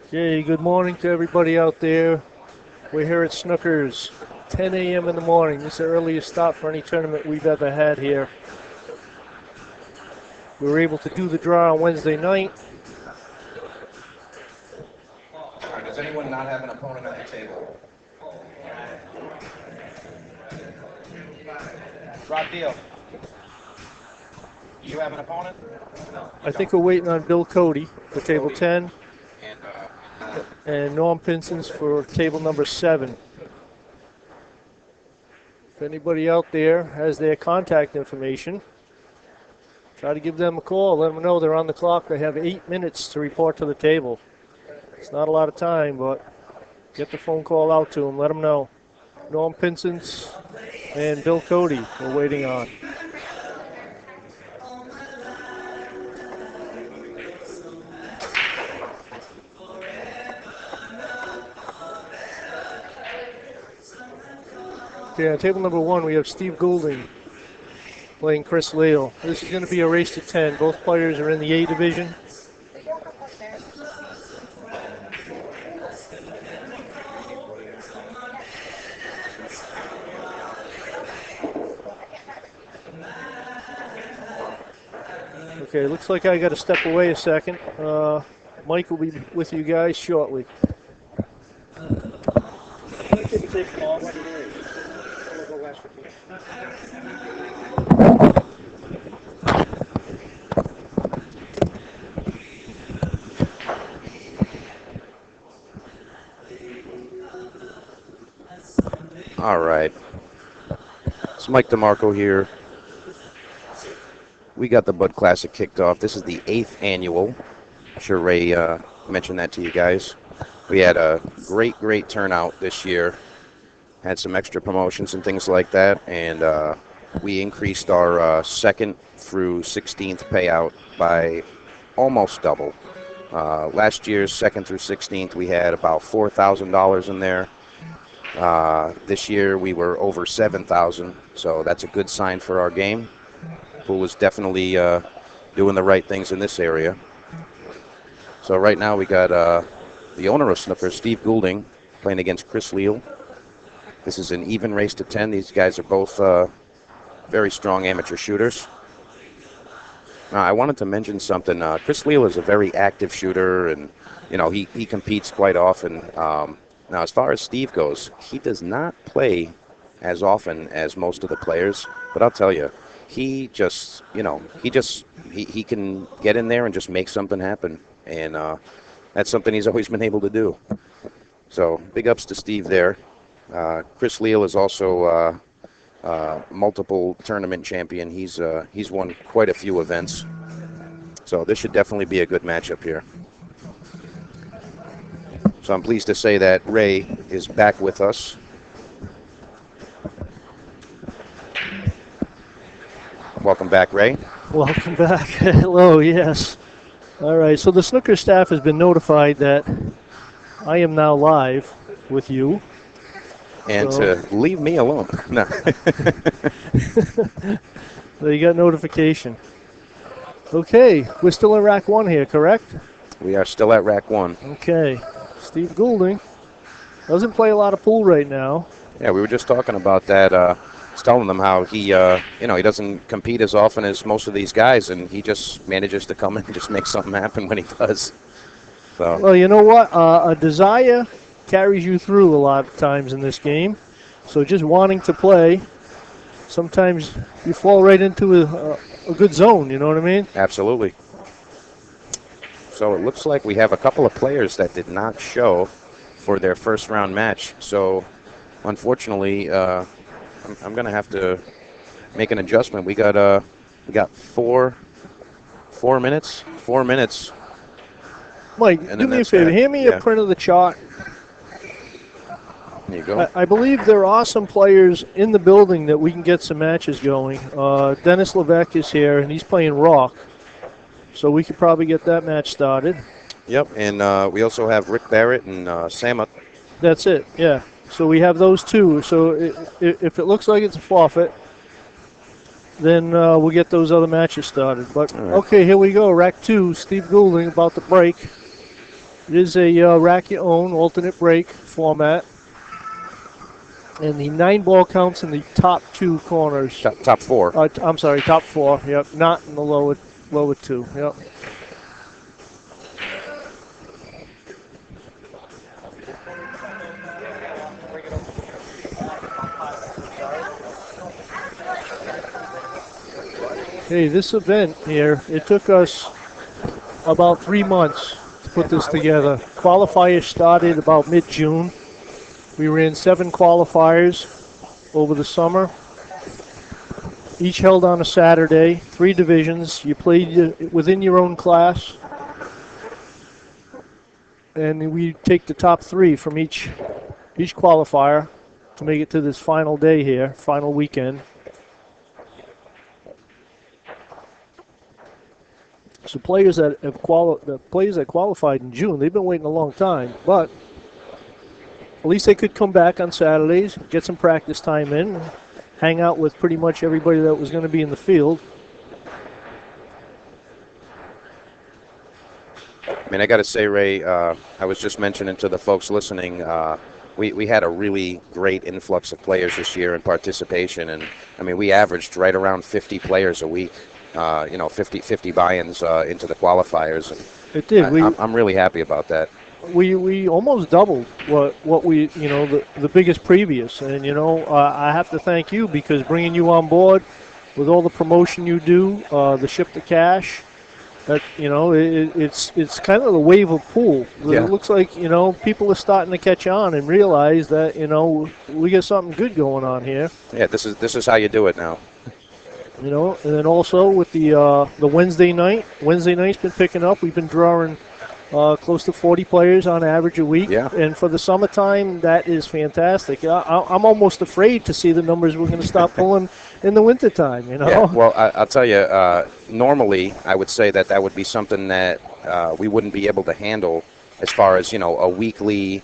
Okay, good morning to everybody out there. We're here at Snookers, 10 a.m. in the morning. This is the earliest start for any tournament we've ever had here. We were able to do the draw on Wednesday night. All right, does anyone not have an opponent at the table? Rob Deal. Do you have an opponent? No. I think we're waiting on Bill Cody for table 10 and Norm Pinson's for table number 7. If anybody out there has their contact information, try to give them a call. Let them know they're on the clock. They have 8 minutes to report to the table. It's not a lot of time, but get the phone call out to them. Let them know. Norm Pinson's and Bill Cody we're waiting on. Okay, on table number 1, we have Steve Goulding playing Chris Leal. This is going to be a race to 10. Both players are in the A division. Okay, looks like I got to step away a second. Mike will be with you guys shortly. All right. It's Mike DeMarco here. We got the Bud Classic kicked off. This is the 8th annual. I'm sure Ray mentioned that to you guys. We had a great turnout this year. Had some extra promotions and things like that, and we increased our 2nd through 16th payout by almost double. Last year's 2nd through 16th, we had about $4,000 in there. This year we were over 7,000, so that's a good sign for our game. Pool is definitely doing the right things in this area. So right now we got the owner of Snookers, Steve Goulding, playing against Chris Leal. This is an even race to 10. These guys are both very strong amateur shooters. Now, I wanted to mention something. Chris Leal is a very active shooter, and he competes quite often. Now, as far as Steve goes, he does not play as often as most of the players, but I'll tell you, he can get in there and just make something happen, and that's something he's always been able to do. So big ups to Steve there. Chris Leal is also multiple tournament champion. He's won quite a few events, so this should definitely be a good matchup here. So I'm pleased to say that Ray is back with us. Welcome back, Ray. Welcome back. Hello, yes. All right, so the Snookers staff has been notified that I am now live with you. And to leave me alone. No. So you got notification. Okay, we're still in rack 1 here, correct? We are still at rack 1. Okay. Steve Goulding doesn't play a lot of pool right now. Yeah, we were just talking about that. I was telling them how he doesn't compete as often as most of these guys, and he just manages to come in and just make something happen when he does. So. Well, you know what? A desire carries you through a lot of times in this game. So just wanting to play, sometimes you fall right into a good zone, you know what I mean? Absolutely. So it looks like we have a couple of players that did not show for their first round match. So unfortunately, I'm going to have to make an adjustment. We got 4 minutes. 4 minutes. Mike, do me a favor. Hand me a print of the chart. There you go. I believe there are some players in the building that we can get some matches going. Dennis Levesque is here, and he's playing Rock. So we could probably get that match started. Yep, and we also have Rick Barrett and Samet. That's it, yeah. So we have those two. So if it looks like it's a forfeit, then we'll get those other matches started. But, okay, here we go. Rack 2, Steve Goulding about to break. It is a rack your own alternate break format. And the 9-ball counts in the top 2 corners. Top 4. I'm sorry, top 4. Yep, not in the lower 2. Yep. Hey, this event here, it took us about 3 months to put this together. Qualifiers started about mid-June. We ran 7 qualifiers over the summer, each held on a Saturday, 3 divisions. You played within your own class, and we take the top 3 from each qualifier to make it to this final day here, final weekend. So players that qualified in June, they've been waiting a long time, but at least they could come back on Saturdays, get some practice time in, hang out with pretty much everybody that was going to be in the field. I mean, I got to say, Ray, I was just mentioning to the folks listening, we had a really great influx of players this year in participation, and I mean, we averaged right around 50 players a week. 50 buy-ins into the qualifiers, and it did. I'm really happy about that. We almost doubled what we the biggest previous, and I have to thank you because bringing you on board with all the promotion you do, the ship to cash, that it's kind of the wave of pool. Yeah. It looks like people are starting to catch on and realize that we got something good going on here. Yeah, this is how you do it now. And then also with the Wednesday night. Wednesday night's been picking up. We've been drawing close to 40 players on average a week. Yeah. And for the summertime, that is fantastic. I'm almost afraid to see the numbers we're going to stop pulling in the wintertime, Yeah, well, I'll tell you, normally I would say that would be something that we wouldn't be able to handle as far as, a weekly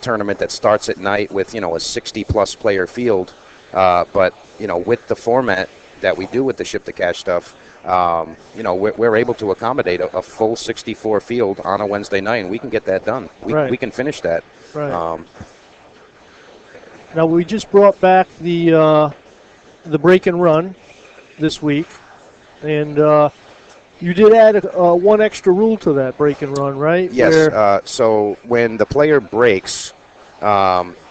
tournament that starts at night with, a 60-plus player field. But, with the format that we do with the ship to cash stuff, we're able to accommodate a full 64 field on a Wednesday night, and we can get that done. We can finish that. Right. Now we just brought back the break and run this week, and you did add one extra rule to that break and run, right? Yes. So when the player breaks,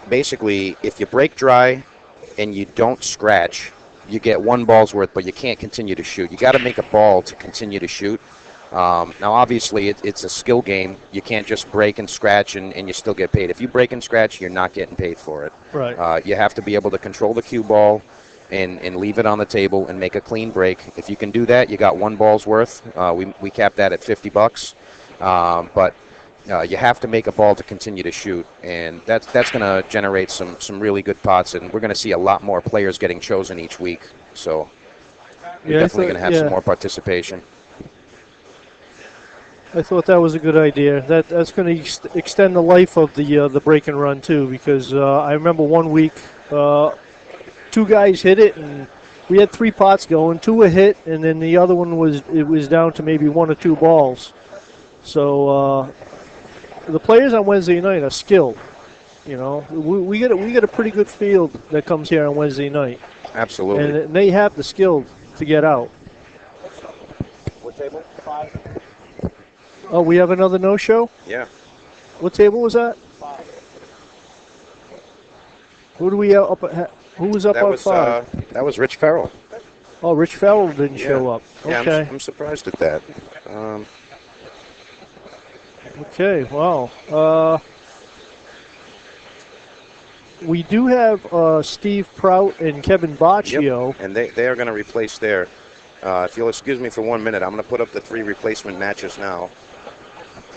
basically, if you break dry and you don't scratch, you get 1 ball's worth, but you can't continue to shoot. You got to make a ball to continue to shoot. Now, obviously, it's a skill game. You can't just break and scratch and you still get paid. If you break and scratch, you're not getting paid for it. Right. You have to be able to control the cue ball and leave it on the table and make a clean break. If you can do that, you got 1 ball's worth. We cap that at $50. But you have to make a ball to continue to shoot, and that's going to generate some really good pots, and we're going to see a lot more players getting chosen each week. So we're definitely going to have some more participation. I thought that was a good idea. That's going to extend the life of the break and run too, because I remember one week 2 guys hit it, and we had 3 pots going. 2 were hit, and then the other one was down to maybe 1 or 2 balls. So. The players on Wednesday night are skilled. We get a pretty good field that comes here on Wednesday night. Absolutely. And they have the skill to get out. What table? 5. Oh, we have another no-show? Yeah. What table was that? 5. Who do we up at? Who was up on 5? That was Rich Farrell. Oh, Rich Farrell didn't show up. Okay. Yeah, I'm surprised at that. Okay, wow. We do have Steve Prout and Kevin Baccio. Yep. And they are going to replace there. If you'll excuse me for 1 minute, I'm going to put up the 3 replacement matches now.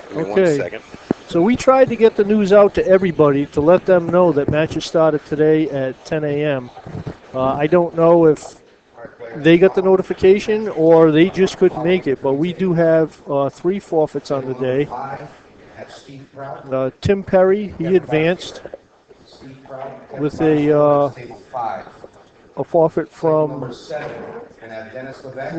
Give me 1 second. So we tried to get the news out to everybody to let them know that matches started today at 10 a.m. I don't know if they got the notification or they just couldn't make it, but we do have 3 forfeits on the day. Tim Perry, he advanced with a forfeit from, who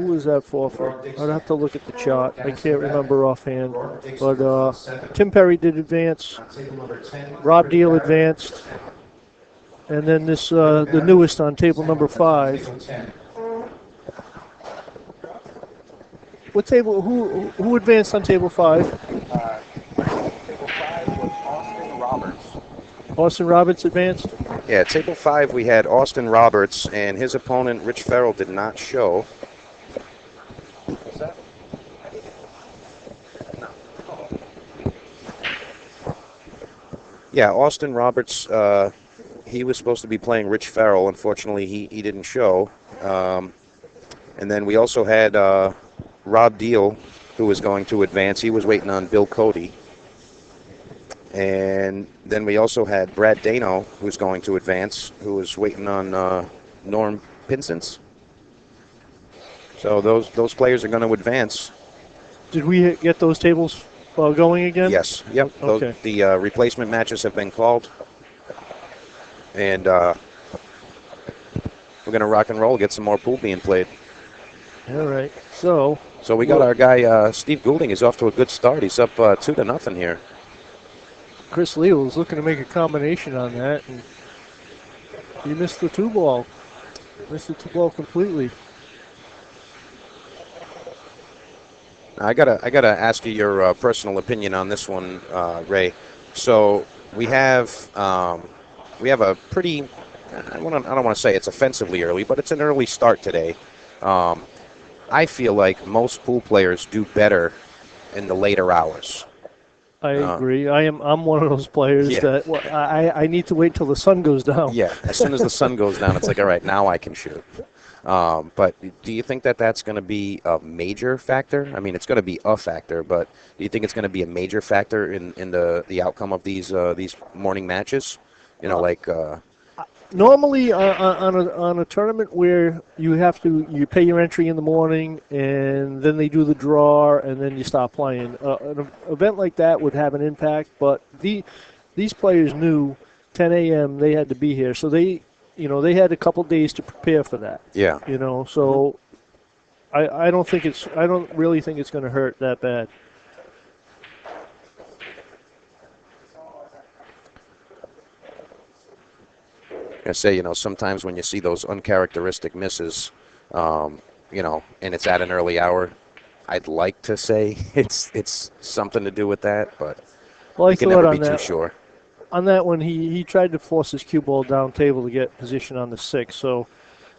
was that forfeit? I'd have to look at the chart. I can't remember offhand. But Tim Perry did advance. Rob Deal advanced. And then this, the newest on table number 5. What table? Who advanced on table 5? Table 5 was Austin Roberts. Austin Roberts advanced? Yeah, table 5 we had Austin Roberts, and his opponent Rich Farrell did not show. What's that? No. Yeah, Austin Roberts, he was supposed to be playing Rich Farrell. Unfortunately, he didn't show. And then we also had Rob Deal, who was going to advance. He was waiting on Bill Cody. And then we also had Brad Dano, who's going to advance, who was waiting on Norm Pinsence. So those players are going to advance. Did we get those tables going again? Yes. Yep. Okay. The replacement matches have been called. And we're going to rock and roll, get some more pool being played. All right. So we got our guy, Steve Goulding, is off to a good start. He's up 2-0 here. Chris Leal was looking to make a combination on that, and he missed the 2-ball. Missed the 2-ball completely. I gotta ask you your personal opinion on this one, Ray. So we have a pretty, I don't want to say it's offensively early, but it's an early start today. I feel like most pool players do better in the later hours. I agree. I'm one of those players that I need to wait till the sun goes down. Yeah, as soon as the sun goes down, it's like, all right, now I can shoot. But do you think that that's going to be a major factor? I mean, it's going to be a factor, but do you think it's going to be a major factor in the outcome of these morning matches? You know, normally on a tournament where you pay your entry in the morning and then they do the draw and then you stop playing. An event like that would have an impact, but these players knew 10 a.m. they had to be here, so they had a couple days to prepare for that. Yeah. So I don't really think it's going to hurt that bad. I say, sometimes when you see those uncharacteristic misses, and it's at an early hour, I'd like to say it's something to do with that, but you can never be too sure. On that one, he tried to force his cue ball down table to get position on the 6, so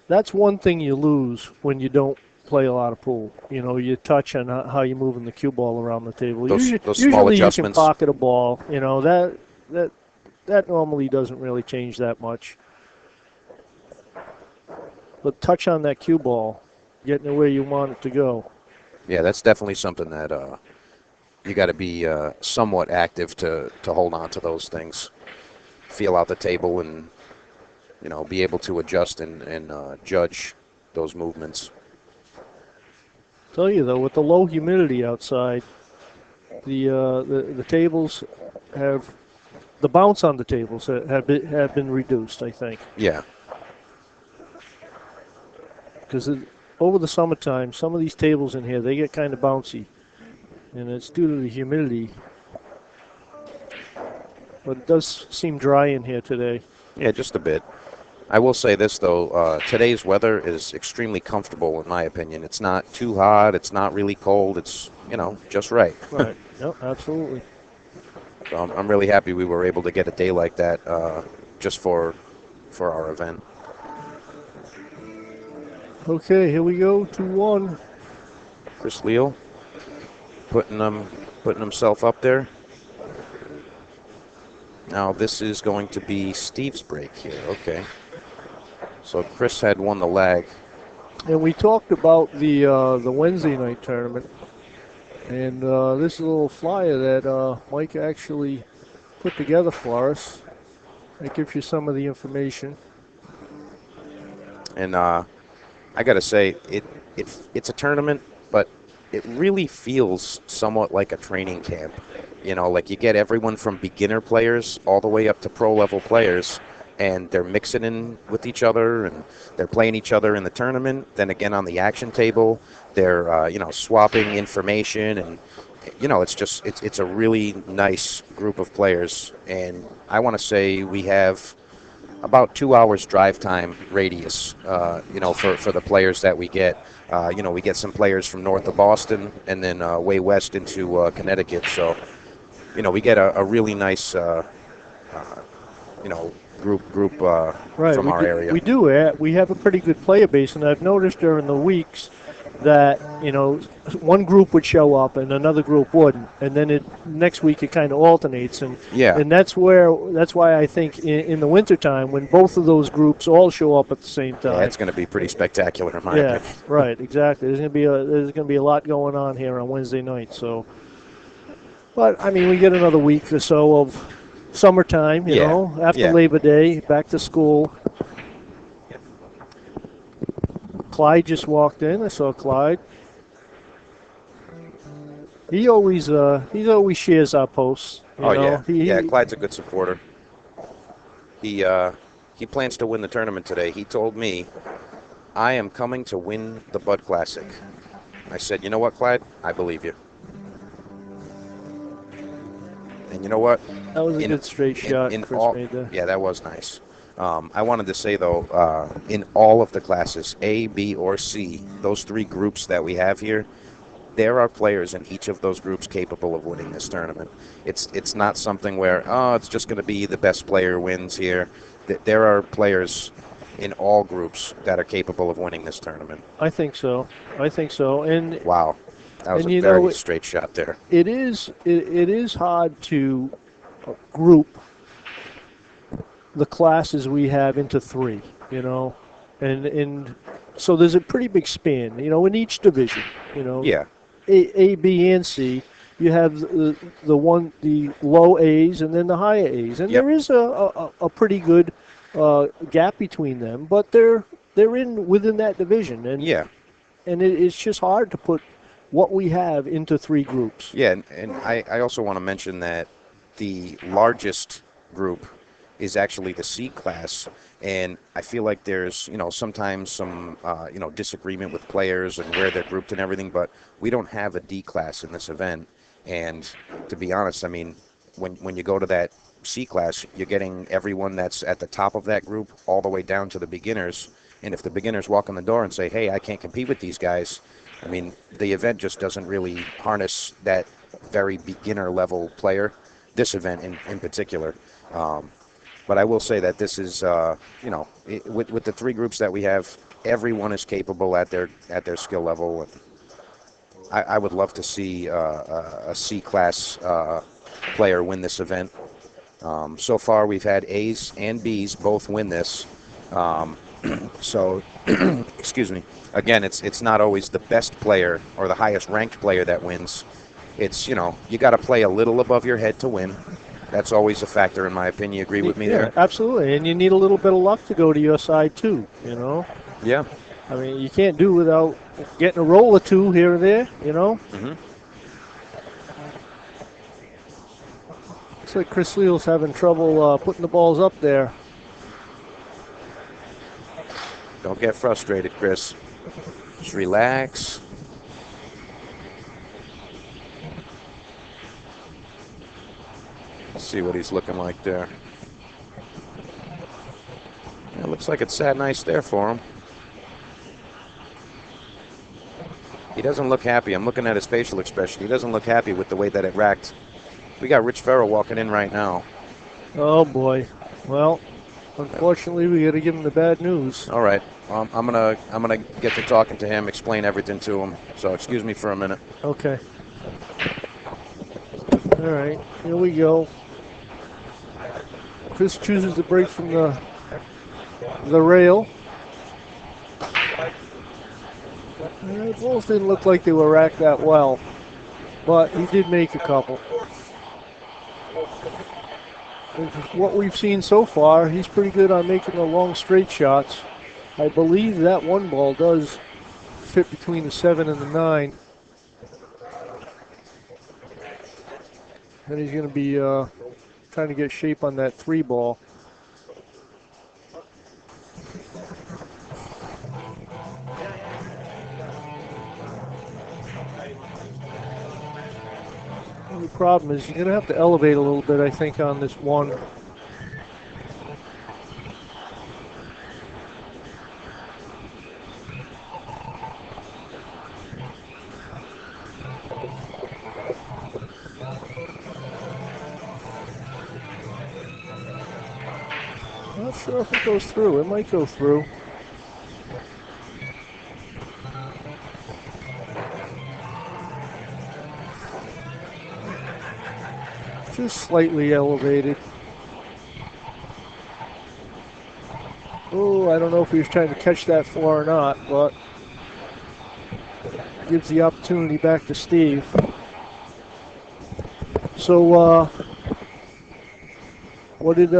that's one thing you lose when you don't play a lot of pool. You touch on how you're moving the cue ball around the table. Those small usually adjustments. You can pocket a ball. That normally doesn't really change that much. But touch on that cue ball, getting it where you want it to go. Yeah, that's definitely something that you got to be somewhat active to hold on to those things. Feel out the table and, be able to adjust and judge those movements. Tell you, though, with the low humidity outside, the tables have, the bounce on the tables have been reduced, I think. Yeah. Because over the summertime, some of these tables in here, they get kind of bouncy. And it's due to the humidity. But it does seem dry in here today. Yeah, just a bit. I will say this, though. Today's weather is extremely comfortable, in my opinion. It's not too hot. It's not really cold. It's, just right. Right. Yep, absolutely. So I'm really happy we were able to get a day like that just for our event. Okay, here we go, 2-1. Chris Leal putting himself up there. Now this is going to be Steve's break here. Okay. So Chris had won the lag. And we talked about the Wednesday night tournament. And this is a little flyer that Mike actually put together for us. That gives you some of the information. And I got to say, it's a tournament, but it really feels somewhat like a training camp. You know, like you get everyone from beginner players all the way up to pro level players, and they're mixing in with each other, and they're playing each other in the tournament. Then again on the action table, they're swapping information, and it's a really nice group of players. And I want to say we have about 2 hours drive time radius, for the players that we get. We get some players from north of Boston and then way west into Connecticut. So, we get a really nice, group Right, from our area. We do. We have a pretty good player base, and I've noticed during the weeks that one group would show up and another group wouldn't, and then next week it kind of alternates, and Yeah. and that's why I think in the wintertime when both of those groups all show up at the same time. Yeah, it's going to be pretty spectacular in my opinion. Right, exactly. There's going to be a lot going on here on Wednesday night. So, but I mean, we get another week or so of summertime, after Labor Day, back to school. Clyde just walked in. I saw Clyde. He always shares our posts. Clyde's a good supporter. He plans to win the tournament today. He told me, "I am coming to win the Bud Classic." I said, "You know what, Clyde? I believe you." And you know what? That was a good straight shot Chris made there. Yeah, that was nice. I wanted to say, though, in all of the classes, A, B, or C, those three groups that we have here, there are players in each of those groups capable of winning this tournament. It's not something where, it's just going to be the best player wins here. There are players in all groups that are capable of winning this tournament. I think so. And wow, that was a very straight shot there. It is hard to group the classes we have into three, and so there's a pretty big span, in each division, Yeah. A, B, and C. You have the low A's and then the higher A's, and there is a pretty good gap between them, but they're within that division, and it's just hard to put what we have into three groups. Yeah, and I also want to mention that the largest group is actually the C class, and I feel like there's sometimes some disagreement with players and where they're grouped and everything, but we don't have a D class in this event. And to be honest, I mean, when you go to that C class, you're getting everyone that's at the top of that group all the way down to the beginners. And if the beginners walk in the door and say, "Hey, I can't compete with these guys," I mean, the event just doesn't really harness that very beginner level player. This event in particular. But I will say that this is, with the three groups that we have, everyone is capable at their skill level. And I would love to see a C-class player win this event. So far, we've had A's and B's both win this. So, excuse me. Again, it's not always the best player or the highest ranked player that wins. It's, you got to play a little above your head to win. That's always a factor, in my opinion. You agree with me there? Absolutely, and you need a little bit of luck to go to your side, too, Yeah. I mean, you can't do without getting a roll or two here or there, Mm-hmm. Looks like Chris Leal's having trouble putting the balls up there. Don't get frustrated, Chris. Just relax. See what he's looking like there. It looks like it sat nice there for him. He doesn't look happy. I'm looking at his facial expression. He doesn't look happy with the way that it racked. We got Rich Farrell walking in right now. Oh boy. Well, unfortunately, we got to give him the bad news. All right. I'm gonna get to talking to him, explain everything to him. So excuse me for a minute. Okay. All right. Here we go. Chris chooses to break from the rail. Both didn't look like they were racked that well, but he did make a couple. What we've seen so far, he's pretty good on making the long straight shots. I believe that one ball does fit between the 7 and the 9. Then he's going to be trying to get shape on that 3 ball. The problem is you're going to have to elevate a little bit, I think, on this 1. Not sure if it goes through. It might go through. Just slightly elevated. Oh, I don't know if he was trying to catch that 4 or not, but gives the opportunity back to Steve. So, what did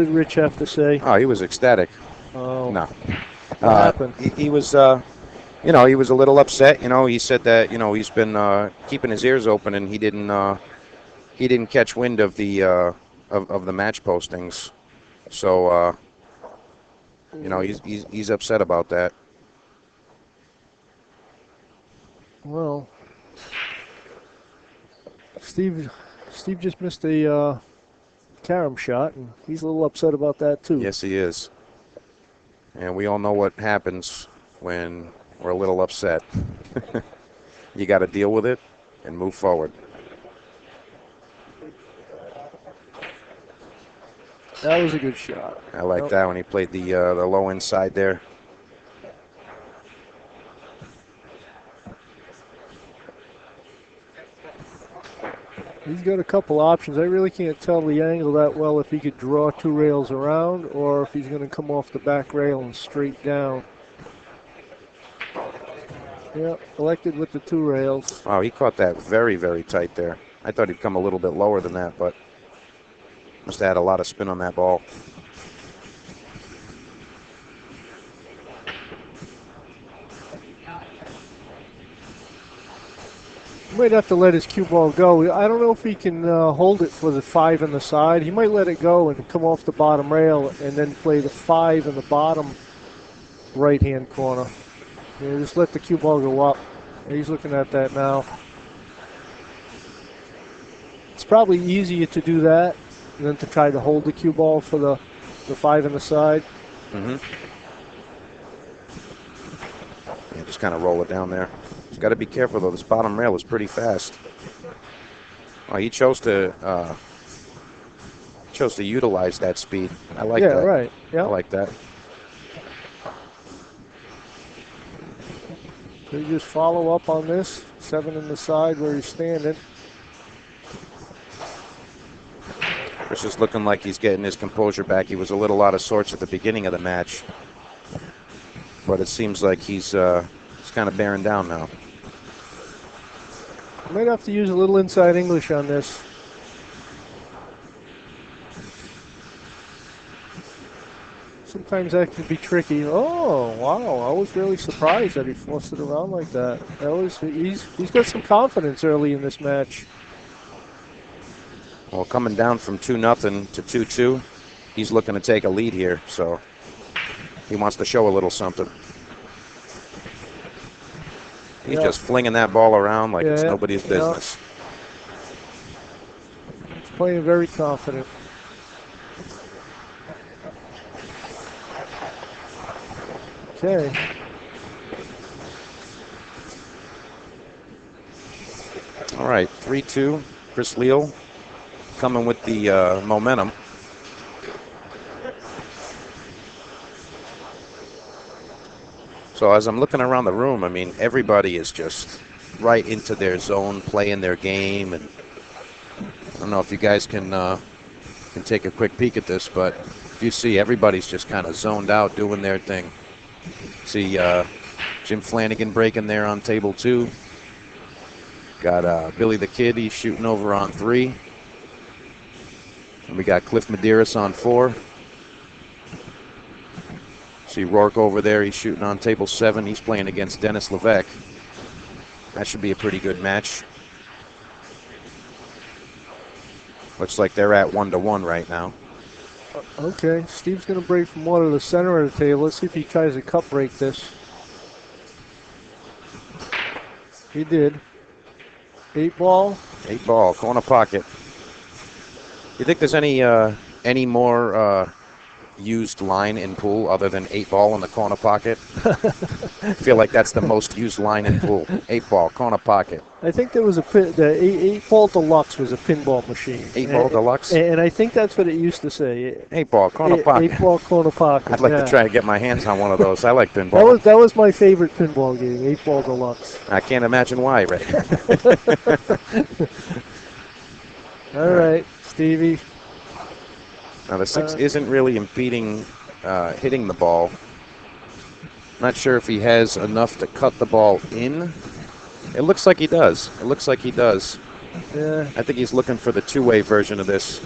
Rich have to say? Oh, he was ecstatic. Oh, No. What happened? He was, he was a little upset. He said that, he's been keeping his ears open, and he didn't catch wind of the of the match postings. So, he's upset about that. Well, Steve just missed a carom shot, and he's a little upset about that too. Yes, he is. And we all know what happens when we're a little upset. You got to deal with it and move forward. That was a good shot. I like that when he played the low inside there. He's got a couple options. I really can't tell the angle that well if he could draw 2 rails around or if he's going to come off the back rail and straight down. Yeah, elected with the 2 rails. Wow, he caught that very, very tight there. I thought he'd come a little bit lower than that, but must have had a lot of spin on that ball. He might have to let his cue ball go. I don't know if he can hold it for the 5 on the side. He might let it go and come off the bottom rail and then play the 5 in the bottom right-hand corner. Yeah, just let the cue ball go up. He's looking at that now. It's probably easier to do that than to try to hold the cue ball for the 5 on the side. Mm-hmm. Yeah, just kind of roll it down there. He's got to be careful, though. This bottom rail is pretty fast. Oh, he chose to utilize that speed. I like that. Yeah, right. Yeah. I like that. So you just follow up on this. 7 in the side where he's standing. Chris is looking like he's getting his composure back. He was a little out of sorts at the beginning of the match, but it seems like he's kind of bearing down now. Might have to use a little inside English on this. Sometimes that can be tricky. Oh, wow. I was really surprised that he forced it around like that. He's got some confidence early in this match. Well, coming down from 2-0 to 2-2, he's looking to take a lead here, so he wants to show a little something. He's just flinging that ball around like it's nobody's business. He's playing very confident. Okay. All right, 3-2, Chris Leal coming with the momentum. So as I'm looking around the room, I mean, everybody is just right into their zone, playing their game. And I don't know if you guys can take a quick peek at this, but if you see, everybody's just kind of zoned out, doing their thing. See Jim Flanagan breaking there on table 2. Got Billy the Kid, he's shooting over on 3. And we got Cliff Medeiros on 4. See Rourke over there, he's shooting on table 7. He's playing against Dennis Levesque. That should be a pretty good match. Looks like they're at 1-1 right now. Okay, Steve's going to break from more to the center of the table. Let's see if he tries to cup break this. He did. 8-ball. 8-ball, corner pocket. You think there's any more used line in pool other than 8-ball in the corner pocket? I feel like that's the most used line in pool. 8-ball, corner pocket. I think there was the 8-ball deluxe was a pinball machine. 8-ball deluxe? And I think that's what it used to say. 8-ball, corner pocket. 8-ball, corner pocket. I'd like to try to get my hands on one of those. I like pinball. That was my favorite pinball game, 8-ball deluxe. I can't imagine why, Ray. All right, Stevie. Now the 6 isn't really impeding hitting the ball. Not sure if he has enough to cut the ball in. It looks like he does. Yeah. I think he's looking for the two-way version of this.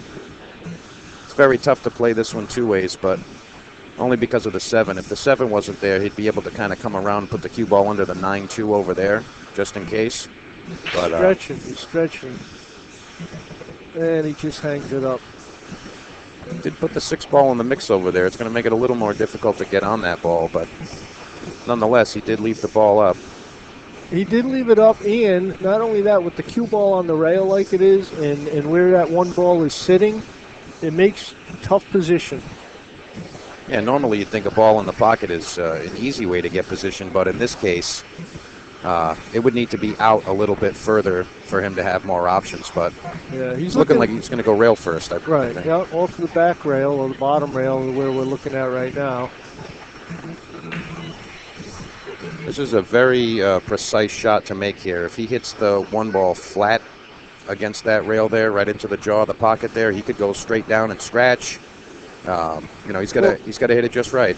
It's very tough to play this one two ways, but only because of the 7. If the 7 wasn't there, he'd be able to kind of come around and put the cue ball under the 9-2 over there, just in case. But He's stretching. And he just hangs it up. Did put the 6-ball in the mix over there. It's going to make it a little more difficult to get on that ball, but nonetheless, he did leave the ball up. He did leave it up, and not only that, with the cue ball on the rail like it is, and where that one ball is sitting, it makes tough position. Yeah, normally you'd think a ball in the pocket is an easy way to get position, but in this case, it would need to be out a little bit further for him to have more options, but yeah, he's looking like he's going to go rail first. I think. Yeah, off the back rail or the bottom rail where we're looking at right now. This is a very precise shot to make here. If he hits the 1 ball flat against that rail there, right into the jaw of the pocket there, he could go straight down and scratch. He's got to hit it just right.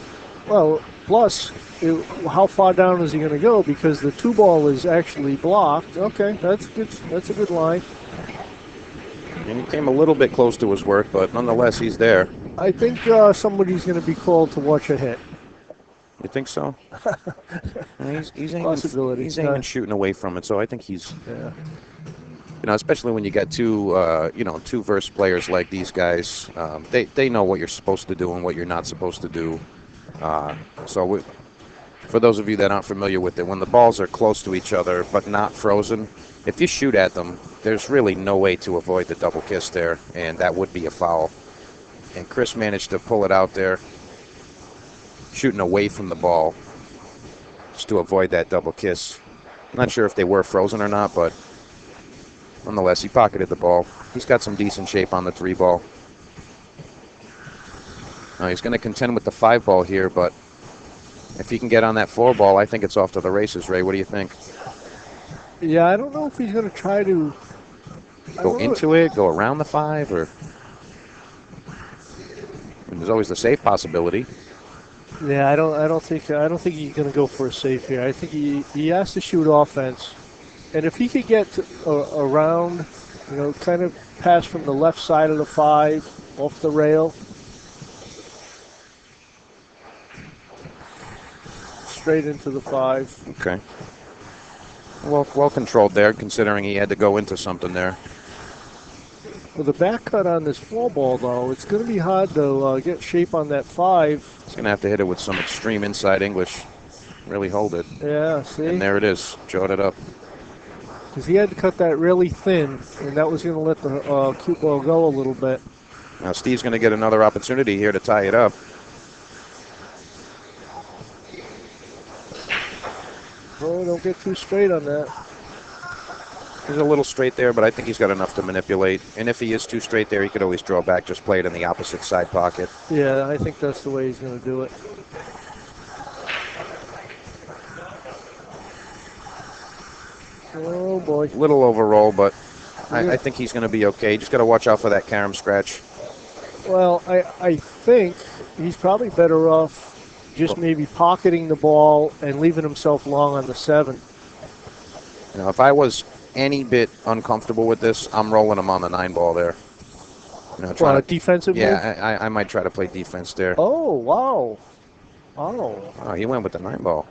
Well, plus, how far down is he going to go? Because the 2 ball is actually blocked. Okay, that's good. That's a good line. And he came a little bit close to his work, but nonetheless, he's there. I think somebody's going to be called to watch a hit. You think so? He's Possibility. He's aiming shooting away from it, so I think he's. Yeah. Especially when you got two verse players like these guys, they know what you're supposed to do and what you're not supposed to do. For those of you that aren't familiar with it, when the balls are close to each other but not frozen, if you shoot at them, there's really no way to avoid the double kiss there, and that would be a foul. And Chris managed to pull it out there, shooting away from the ball, just to avoid that double kiss. I'm not sure if they were frozen or not, but nonetheless, he pocketed the ball. He's got some decent shape on the 3 ball. Now he's going to contend with the 5 ball here, but if he can get on that 4 ball, I think it's off to the races. Ray, what do you think? Yeah, I don't know if he's going to try to go into it, go around the 5, or there's always the safe possibility. Yeah, I don't think he's going to go for a safe here. I think he has to shoot offense, and if he could get around, kind of pass from the left side of the 5 off the rail, straight into the 5. Okay. Well controlled there, considering he had to go into something there. With the back cut on this 4 ball, though, it's going to be hard to get shape on that 5. He's going to have to hit it with some extreme inside English. Really hold it. Yeah, see? And there it is. Jawed it up. Because he had to cut that really thin, and that was going to let the cue ball go a little bit. Now Steve's going to get another opportunity here to tie it up. Oh, don't get too straight on that. He's a little straight there, but I think he's got enough to manipulate. And if he is too straight there, he could always draw back, just play it in the opposite side pocket. Yeah, I think that's the way he's going to do it. Oh, boy. Little overroll, but I think he's going to be okay. Just got to watch out for that carom scratch. Well, I think he's probably better off just maybe pocketing the ball and leaving himself long on the 7. If I was any bit uncomfortable with this, I'm rolling him on the 9 ball there. Defensive move? Yeah, I might try to play defense there. Oh, wow. Oh. Oh, he went with the 9 ball.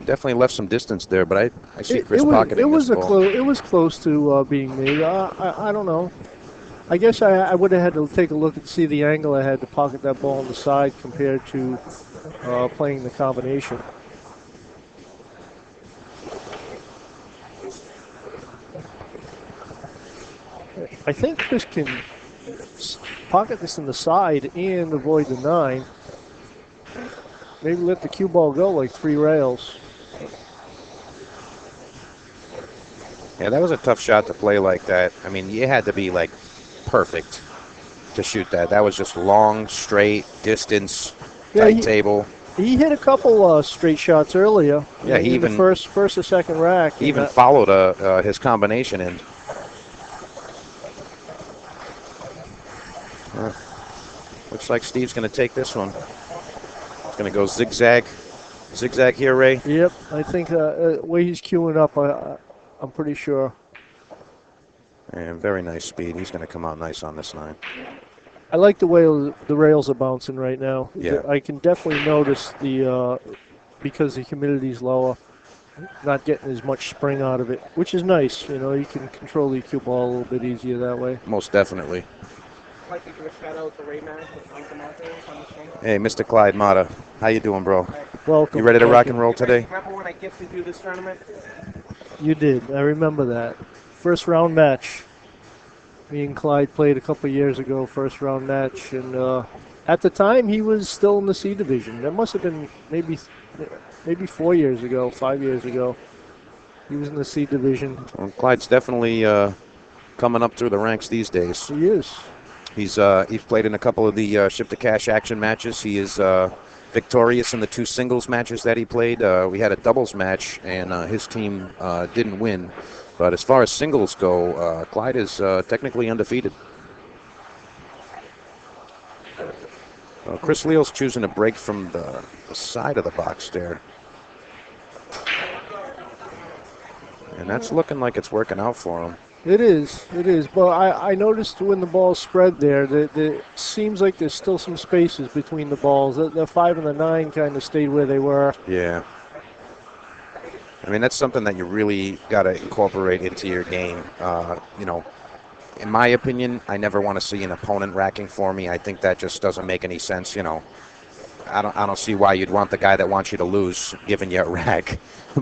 Definitely left some distance there, but I see Chris it pocketing was this ball. it was close to being made. I don't know. I guess I would have had to take a look and see the angle I had to pocket that ball on the side compared to playing the combination. I think Chris can pocket this in the side and avoid the 9. Maybe let the cue ball go like 3 rails. Yeah, that was a tough shot to play like that. I mean, you had to be like perfect to shoot that. That was just long, straight, distance, tight table. He hit a couple straight shots earlier. Yeah, he even the first or second rack. He even followed his combination in. Looks like Steve's going to take this one. He's going to go zigzag here, Ray. Yep, I think way he's queuing up, I'm pretty sure. And very nice speed. He's going to come out nice on this 9. I like the way the rails are bouncing right now. Yeah. I can definitely notice because the humidity's lower, not getting as much spring out of it, which is nice. You know, you can control the cue ball a little bit easier that way. Most definitely. I'd like to give a shout out to Ray McNamara. Hey, Mr. Clyde Mata. How you doing, bro? Welcome. You ready to rock and roll today? Remember when I gifted you this tournament? You did. I remember that. First round match. Me and Clyde played a couple years ago, first round match. And at the time, he was still in the C division. That must have been maybe 4 years ago, 5 years ago. He was in the C division. Well, Clyde's definitely coming up through the ranks these days. He is. He's played in a couple of the ship to cash action matches. He is victorious in the 2 singles matches that he played. We had a doubles match, and his team didn't win. But as far as singles go, Clyde is technically undefeated. Chris Leal's choosing to break from the side of the box there. And that's looking like it's working out for him. It is. But I noticed when the ball's spread there, that it seems like there's still some spaces between the balls. The 5 and the 9 kind of stayed where they were. Yeah. I mean, that's something that you really got to incorporate into your game. You know, in my opinion, I never want to see an opponent racking for me. I think that just doesn't make any sense. You know, I don't see why you'd want the guy that wants you to lose giving you a rack.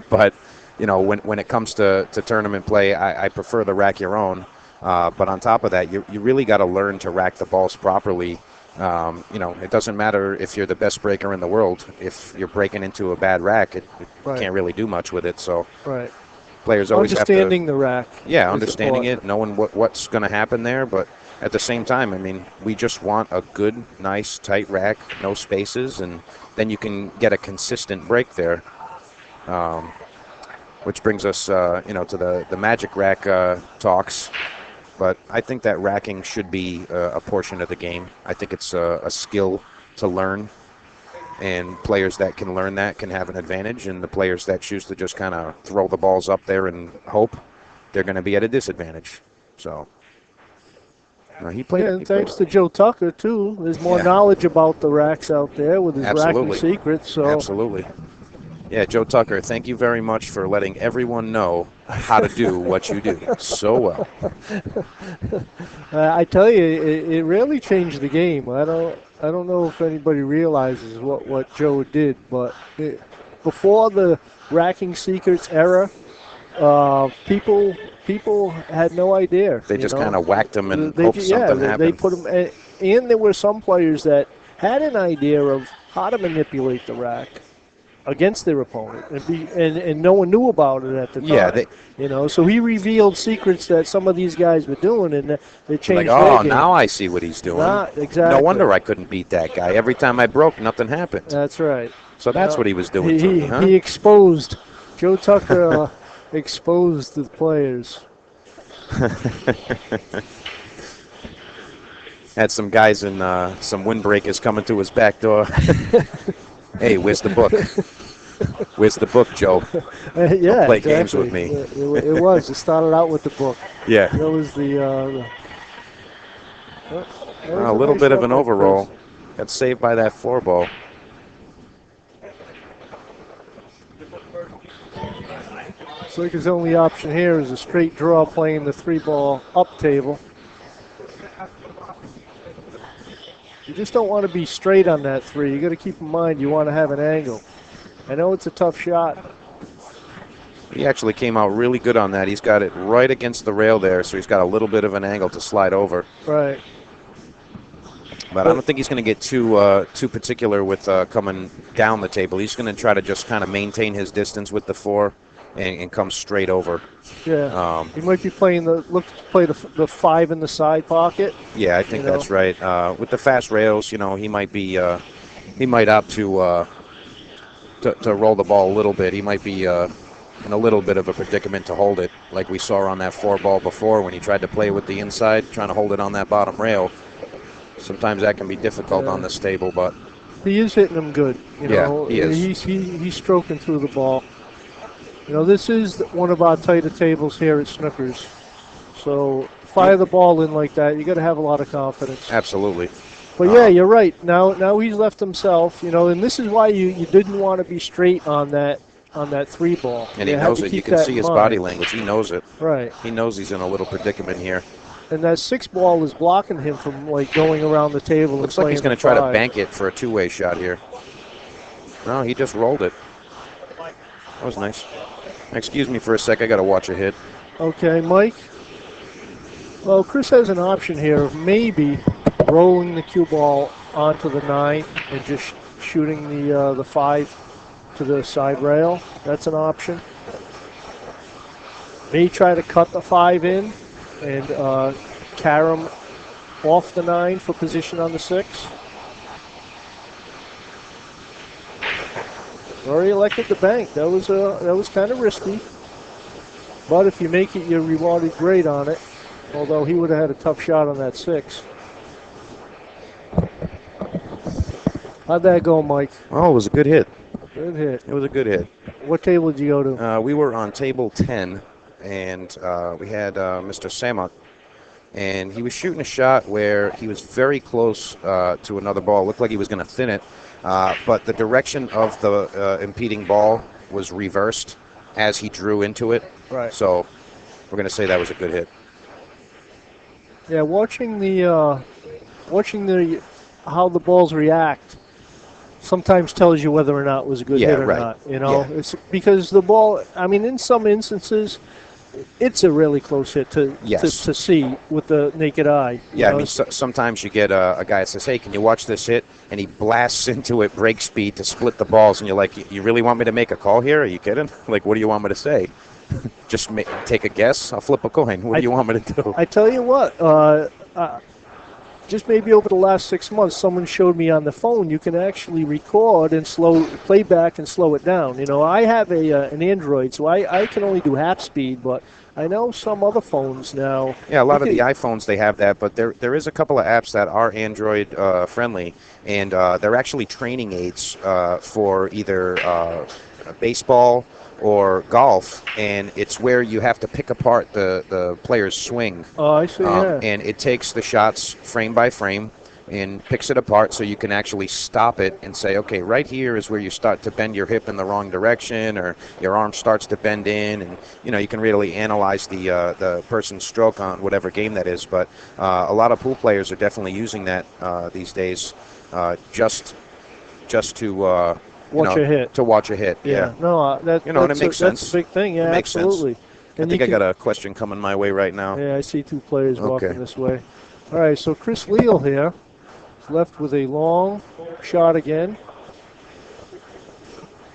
But you know, when it comes to tournament play, I prefer the rack your own. But on top of that, you really got to learn to rack the balls properly. You know, it doesn't matter if you're the best breaker in the world. If you're breaking into a bad rack, it Right. can't really do much with it. So Right. players always have to Understanding the rack. Yeah, is understanding important. it, knowing what's going to happen there. But at the same time, I mean, we just want a good, nice, tight rack, no spaces, and then you can get a consistent break there. Which brings us, you know, to the magic rack talks. But I think that racking should be a portion of the game. I think it's a skill to learn, and players that can learn that can have an advantage, and the players that choose to just kind of throw the balls up there and hope, they're going to be at a disadvantage. So he played. Yeah, and thanks to Joe Tucker, too. There's more Yeah. knowledge about the racks out there with his Absolutely. racking secrets. So Absolutely. Yeah, Joe Tucker, thank you very much for letting everyone know how to do what you do so well. I tell you, it really changed the game. I don't know if anybody realizes what Joe did, but before the racking secrets era, people had no idea. They just kind of whacked them and hoped something happened. They put them, and there were some players that had an idea of how to manipulate the rack against their opponent, and no one knew about it at the time. Yeah, you know, so he revealed secrets that some of these guys were doing, and they changed. Like, their oh, game. now I see what he's doing. Exactly. No wonder I couldn't beat that guy. Every time I broke, nothing happened. That's right. So that's what he was doing to me, huh? He exposed Joe Tucker. Exposed the players. Had some guys in some windbreakers coming to his back door. Hey, where's the book? Where's the book, Joe? Yeah, play exactly. games with me. It was. It started out with the book. Yeah. That was the A little bit of an overroll. Got saved by that 4 ball. Looks like his only option here is a straight draw playing the 3-ball up table. You just don't want to be straight on that 3. You got to keep in mind you want to have an angle. I know it's a tough shot. He actually came out really good on that. He's got it right against the rail there, so he's got a little bit of an angle to slide over. Right. But I don't think he's going to get too particular with coming down the table. He's going to try to just kind of maintain his distance with the 4 and come straight over. Yeah. He might be playing look to play the 5 in the side pocket. Yeah, I think that's right. With the fast rails, he might be he might opt to roll the ball a little bit. He might be in a little bit of a predicament to hold it, like we saw on that 4-ball before when he tried to play with the inside, trying to hold it on that bottom rail. Sometimes that can be difficult on this table, but he is hitting them good. Yeah, he is. He's stroking through the ball. This is one of our tighter tables here at Snookers. So fire the ball in like that. You got to have a lot of confidence. Absolutely. But yeah, you're right. Now he's left himself. And this is why you didn't want to be straight on that 3-ball. And he knows it. You can see his body language. He knows it. Right. He knows he's in a little predicament here. And that 6-ball is blocking him from going around the table. Looks like he's going to try to bank it for a 2-way shot here. No, he just rolled it. That was nice. Excuse me for a sec. I got to watch a hit. Okay, Mike. Well, Chris has an option here of maybe rolling the cue ball onto the 9 and just shooting the 5 to the side rail. That's an option. May try to cut the 5 in and carry him off the 9 for position on the 6. Or he elected the bank. That was kind of risky. But if you make it, you're rewarded great on it. Although he would have had a tough shot on that 6. How'd that go, Mike? Oh, it was a good hit. Good hit. It was a good hit. What table did you go to? We were on table 10, and we had Mr. Samut, and he was shooting a shot where he was very close to another ball. It looked like he was going to thin it, but the direction of the impeding ball was reversed as he drew into it. Right. So we're going to say that was a good hit. Yeah, watching how the balls react sometimes tells you whether or not it was a good hit or not. It's because the ball. I mean, in some instances, it's a really close hit to see with the naked eye. Yeah, I mean, sometimes you get a guy that says, "Hey, can you watch this hit?" and he blasts into it break speed to split the balls, and you're like, "You really want me to make a call here? Are you kidding? Like, what do you want me to say? Just take a guess? I'll flip a coin. What do you want me to do?" I tell you what. Just maybe over the last 6 months, someone showed me on the phone you can actually record and play back and slow it down. I have an Android, so I can only do half speed, but I know some other phones now. Yeah, a lot of the iPhones, they have that, but there is a couple of apps that are Android friendly, and they're actually training aids for either baseball or golf, and it's where you have to pick apart the player's swing. Oh, I see, yeah. And it takes the shots frame by frame and picks it apart so you can actually stop it and say, okay, right here is where you start to bend your hip in the wrong direction, or your arm starts to bend in, and you can really analyze the person's stroke on whatever game that is. But a lot of pool players are definitely using that these days, just to watch a hit. To watch a hit, yeah. No, and it makes sense. That's a big thing, yeah, absolutely. I think I got a question coming my way right now. Yeah, I see 2 players walking this way. All right, so Chris Leal here is left with a long shot again.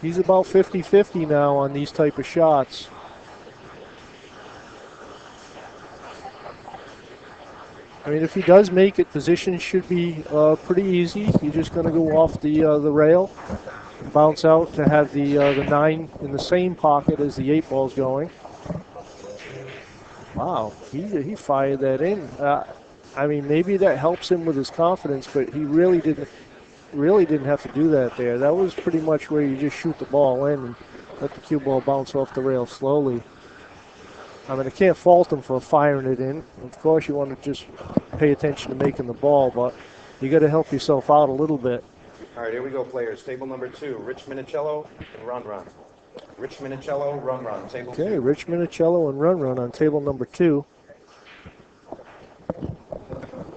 He's about 50-50 now on these type of shots. I mean, if he does make it, position should be pretty easy. You're just going to go off the rail, bounce out to have the 9 in the same pocket as the 8 ball's going. Wow, he fired that in. I mean, maybe that helps him with his confidence, but he really didn't have to do that there. That was pretty much where you just shoot the ball in and let the cue ball bounce off the rail slowly. I mean, I can't fault him for firing it in. Of course, you want to just pay attention to making the ball, but you got to help yourself out a little bit. All right, here we go, players. Table number 2, Rich Minicello and Ron Ron. Rich Minicello, run, table Okay, 2. Rich Minicello and Run on table number 2.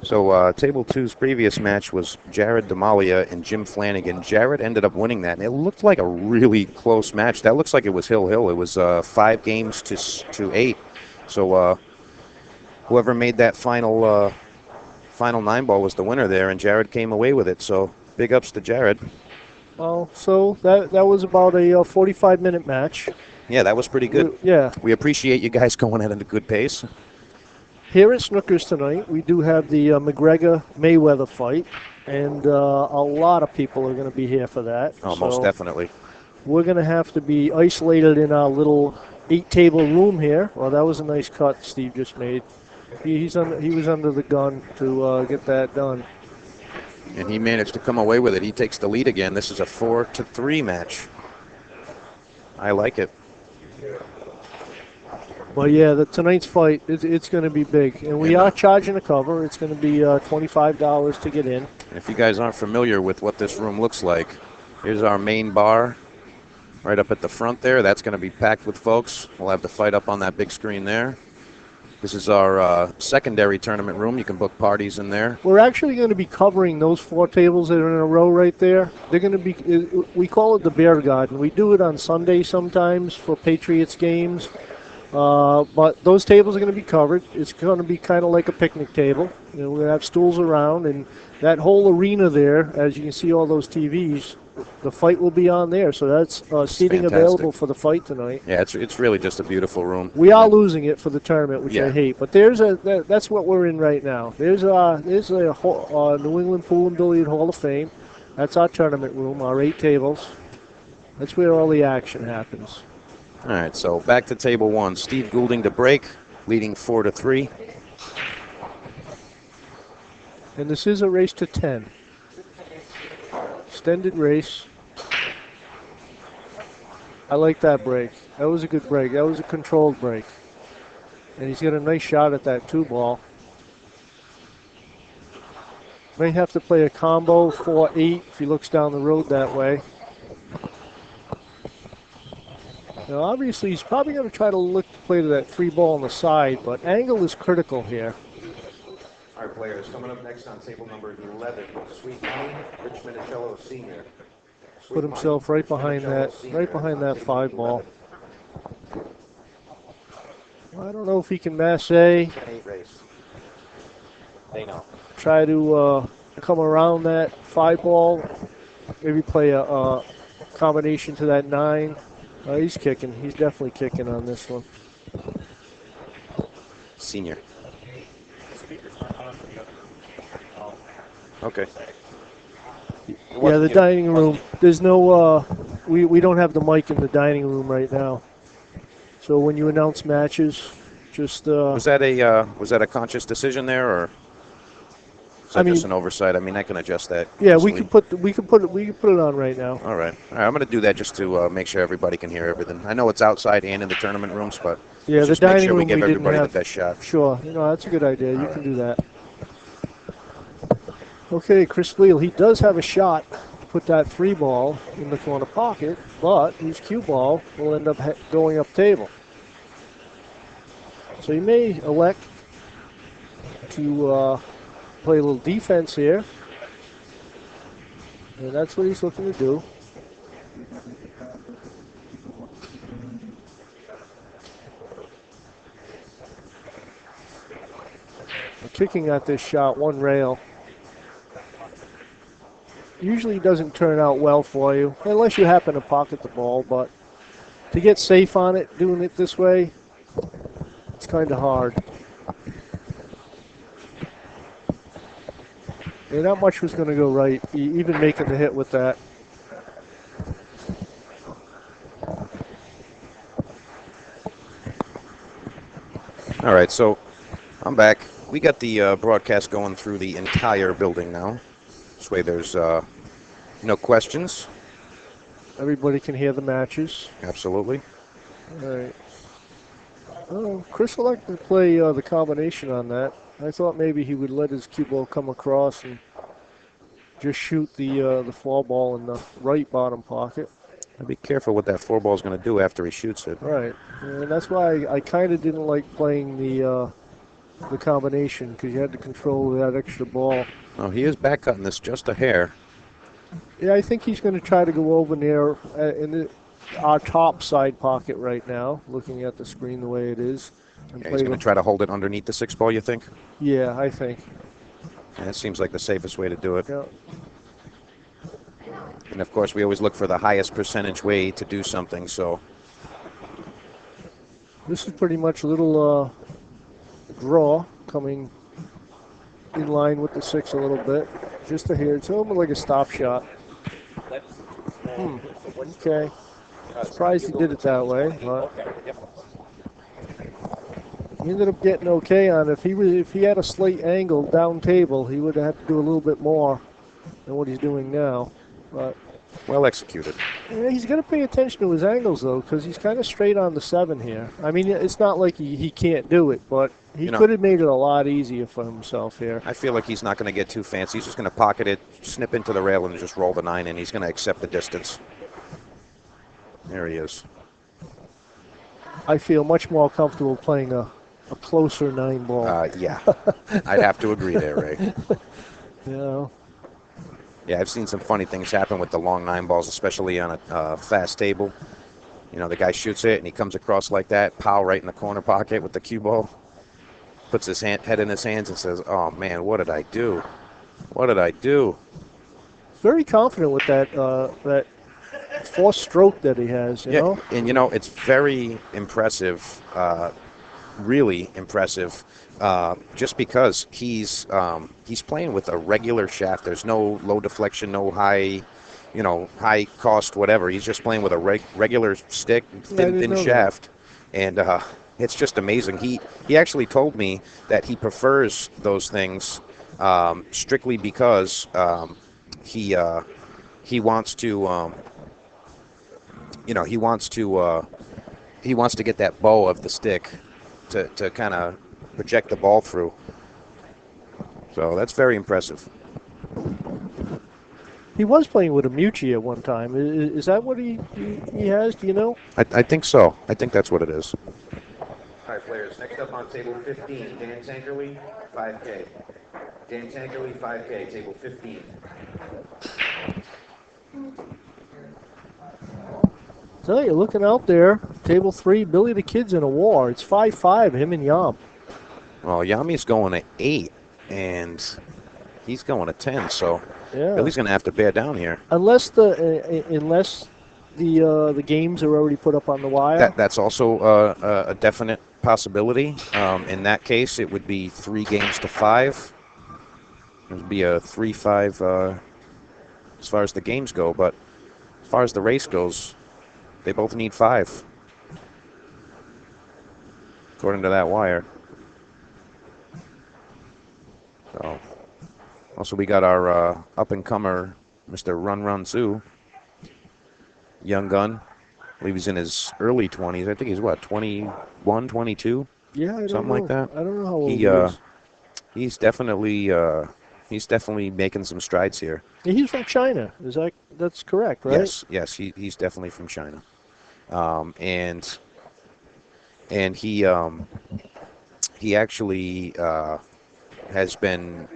So table 2's previous match was Jared Demalia and Jim Flanagan. Jared ended up winning that, and it looked like a really close match. That looks like it was Hill. It was 5 games to 8. So whoever made that final 9-ball was the winner there, and Jared came away with it. So big ups to Jared. Well, so that was about a 45-minute match. Yeah, that was pretty good. Yeah. We appreciate you guys going at a good pace. Here at Snookers tonight, we do have the McGregor-Mayweather fight, and a lot of people are going to be here for that. Oh, most definitely. We're going to have to be isolated in our little 8-table room here. Well, that was a nice cut Steve just made. He was under the gun to get that done. And he managed to come away with it. He takes the lead again. This is a 4-3 match. I like it. Well, yeah, tonight's fight, it's going to be big. And we are charging a cover. It's going to be $25 to get in. And if you guys aren't familiar with what this room looks like, here's our main bar right up at the front there. That's going to be packed with folks. We'll have the fight up on that big screen there. This is our secondary tournament room. You can book parties in there. We're actually going to be covering those 4 tables that are in a row right there. They're going to be, we call it the Bear Garden. We do it on Sunday sometimes for Patriots games. But those tables are going to be covered. It's going to be kind of like a picnic table. We're going to have stools around, and that whole arena there, as you can see all those TVs, the fight will be on there. So that's seating fantastic. Available for the fight tonight. Yeah, it's really just a beautiful room. We are losing it for the tournament, which I hate. But that's what we're in right now. There's a New England Pool and Billiard Hall of Fame. That's our tournament room, our 8 tables. That's where all the action happens. All right, so back to table 1. Steve Goulding to break, leading 4-3. And this is a race to 10. Extended race. I like that break. That was a good break. That was a controlled break. And he's got a nice shot at that 2-ball. May have to play a combo 4-8 if he looks down the road that way. Now, obviously, he's probably going to try to play to that 3-ball on the side, but angle is critical here. Our players coming up next on table number 11, Sweet Money, Rich Minicello Sr. Put himself right behind that 5-ball. Well, I don't know if he can masse. They know. Try to come around that 5-ball. Maybe play a combination to that 9. He's kicking. He's definitely kicking on this one. Senior. Okay. Yeah, the dining room. There's no. We don't have the mic in the dining room right now. So when you announce matches, just. Was that a conscious decision there, or? Is that just an oversight? I mean, I can adjust that. Yeah, easily. we can put it on right now. All right. I'm going to do that just to make sure everybody can hear everything. I know it's outside and in the tournament rooms, but yeah, just the dining make sure room we give everybody didn't have, the best shot. Sure, that's a good idea. You can do that. Okay, Chris Leal, he does have a shot to put that 3-ball in the corner pocket, but his cue ball will end up going up table. So he may elect to play a little defense here. And that's what he's looking to do. Kicking at this shot, 1 rail. Usually doesn't turn out well for you, unless you happen to pocket the ball, but to get safe on it, doing it this way, it's kind of hard. And not much was going to go right, even making the hit with that. All right, so I'm back. We got the broadcast going through the entire building now. This way there's no questions. Everybody can hear the matches. Absolutely. All right. Oh, Chris elected to play the combination on that. I thought maybe he would let his cue ball come across and just shoot the 4 ball in the right bottom pocket. Be careful what that 4-ball is going to do after he shoots it. Right, and that's why I kind of didn't like playing the combination, because you had to control that extra ball. Oh, he is back cutting this just a hair. Yeah, I think he's going to try to go over there in our top side pocket right now, looking at the screen the way it is. And Yeah, he's going to try to hold it underneath the 6-ball, you think? Yeah, I think. Yeah, that seems like the safest way to do it. Yeah. And of course, we always look for the highest percentage way to do something, so. This is pretty much a little draw coming in line with the 6 a little bit. Just to here. It's almost like a stop shot. Okay. Surprised he did it that way, but he ended up getting okay on it. If he had a slight angle down table, he would have had to do a little bit more than what he's doing now. But well executed. yeah, he's got to pay attention to his angles, though, because he's kind of straight on the 7 here. I mean, it's not like he can't do it, but he could have made it a lot easier for himself here. I feel like he's not going to get too fancy. He's just going to pocket it, snip into the rail, and just roll the 9, and he's going to accept the distance. There he is. I feel much more comfortable playing a closer 9 ball. Yeah, I'd have to agree there, Ray. Yeah. Yeah, I've seen some funny things happen with the long 9 balls, especially on a fast table. You know, the guy shoots it, and he comes across like that, pow, right in the corner pocket with the cue ball. Puts his head in his hands and says, oh, man, what did I do? What did I do? Very confident with that forced stroke that he has, you know? And, you know, it's very impressive, really impressive, just because he's playing with a regular shaft. There's no low deflection, no high, high cost, whatever. He's just playing with a regular stick, thin shaft. And it's just amazing. He actually told me that he prefers those things strictly because he wants to, he wants to get that bow of the stick to kind of project the ball through. So that's very impressive. He was playing with a Mucci at one time. Is that what he has? Do you know? I think so. I think that's what it is. All right, players. Next up on table 15, Dan Tankerley, 5K. Dan Tankerley, 5K, table 15. So you're looking out there, table 3, Billy the Kid's in a war. It's 5-5, him and Yam. Well, Yami's going to 8, and he's going to 10, so yeah. Billy's going to have to bear down here. Unless the games are already put up on the wire. That's also a definite possibility. In that case, it would be 3 games to 5. It would be a 3-5 as far as the games go, but as far as the race goes, they both need 5, according to that wire. So, also we got our up-and-comer, Mr. Run Run Zoo, young gun. I believe he's in his early 20s. I think he's, 21, 22? Yeah, I don't something know. like that. I don't know how old he is. He's definitely making some strides here. He's from China. That's correct, right? Yes, he's definitely from China. And he actually has been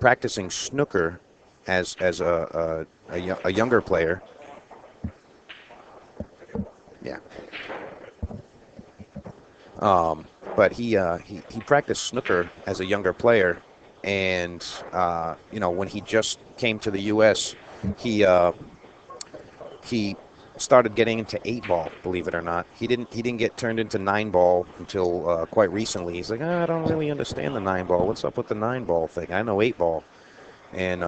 practicing snooker as a younger player. Yeah. But he practiced snooker as a younger player, and when he just came to the U.S., he started getting into 8-ball. Believe it or not, he didn't get turned into 9-ball until quite recently. He's like, I don't really understand the 9-ball. What's up with the 9-ball thing? I know 8-ball, and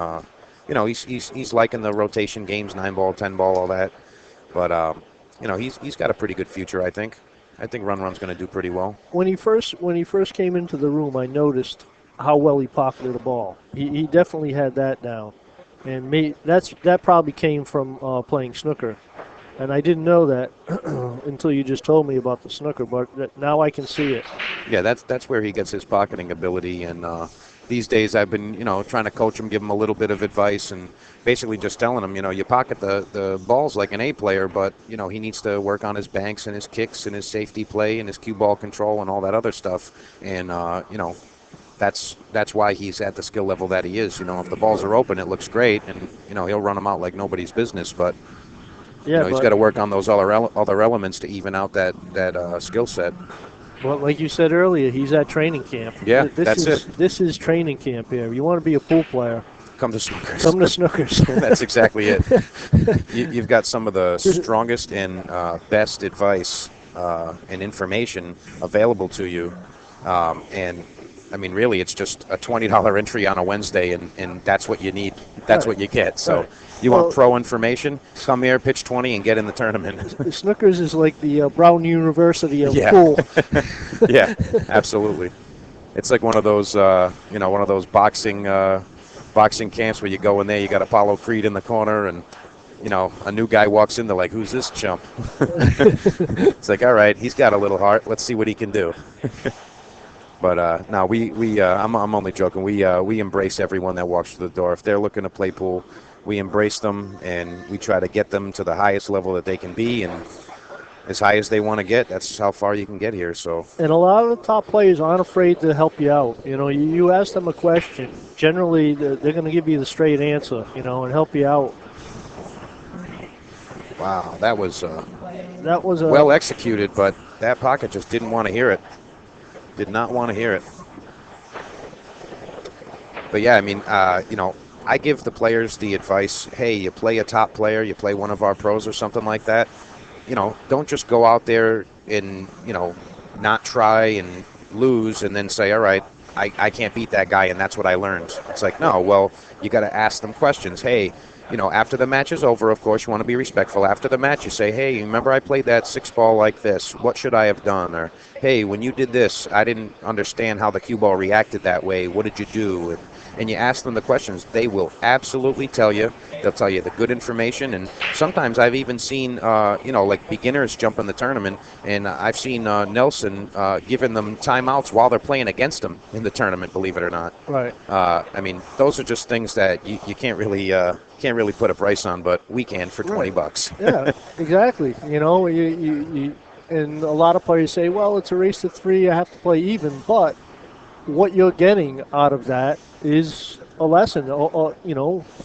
he's liking the rotation games, 9-ball, 10-ball, all that. But he's got a pretty good future, I think. I think Run Run's going to do pretty well. When he first came into the room, I noticed how well he pocketed the ball. He definitely had that down, and that probably came from playing snooker. And I didn't know that until you just told me about the snooker, but now I can see it. Yeah, that's where he gets his pocketing ability. And these days, I've been trying to coach him, give him a little bit of advice, and basically just telling him, you pocket the balls like an A player, but he needs to work on his banks and his kicks and his safety play and his cue ball control and all that other stuff. And that's why he's at the skill level that he is. If the balls are open, it looks great, and he'll run them out like nobody's business, but. Yeah, He's got to work on those other elements to even out that skill set. Well, like you said earlier, he's at training camp. Yeah, that's it. This is training camp here. You want to be a pool player, come to Snookers. Come to Snookers. That's exactly it. You've got some of the strongest and best advice and information available to you. And, I mean, really, it's just a $20 entry on a Wednesday, and that's what you need. That's what you get. So you want pro information? Come here, pitch 20, and get in the tournament. Snookers is like the Brown University of pool. Yeah, absolutely. It's like one of those, one of those boxing camps where you go in there, you got Apollo Creed in the corner, and a new guy walks in, they're like, who's this chump? It's like, all right, he's got a little heart. Let's see what he can do. But no, I'm only joking. We embrace everyone that walks through the door. If they're looking to play pool, we embrace them, and we try to get them to the highest level that they can be, and as high as they want to get, that's how far you can get here. So. And a lot of the top players aren't afraid to help you out. You ask them a question. Generally, they're going to give you the straight answer, and help you out. Wow, that was well executed, but that pocket just didn't want to hear it. Did not want to hear it. But yeah, I mean, I give the players the advice, hey, you play a top player, you play one of our pros or something like that, don't just go out there and, not try and lose and then say, all right, I can't beat that guy and that's what I learned. It's like, no, well, you got to ask them questions. Hey, after the match is over, of course, you want to be respectful. After the match, you say, hey, remember I played that 6-ball like this. What should I have done? Or, hey, when you did this, I didn't understand how the cue ball reacted that way. What did you do? And you ask them the questions. They will absolutely tell you. They'll tell you the good information. And sometimes I've even seen, like beginners jump in the tournament, and I've seen Nelson giving them timeouts while they're playing against them in the tournament, believe it or not. Right. I mean, those are just things that you can't really put a price on, but we can for $20. Yeah, exactly. You and a lot of players say, well, it's a race to 3, I have to play even, but what you're getting out of that is a lesson,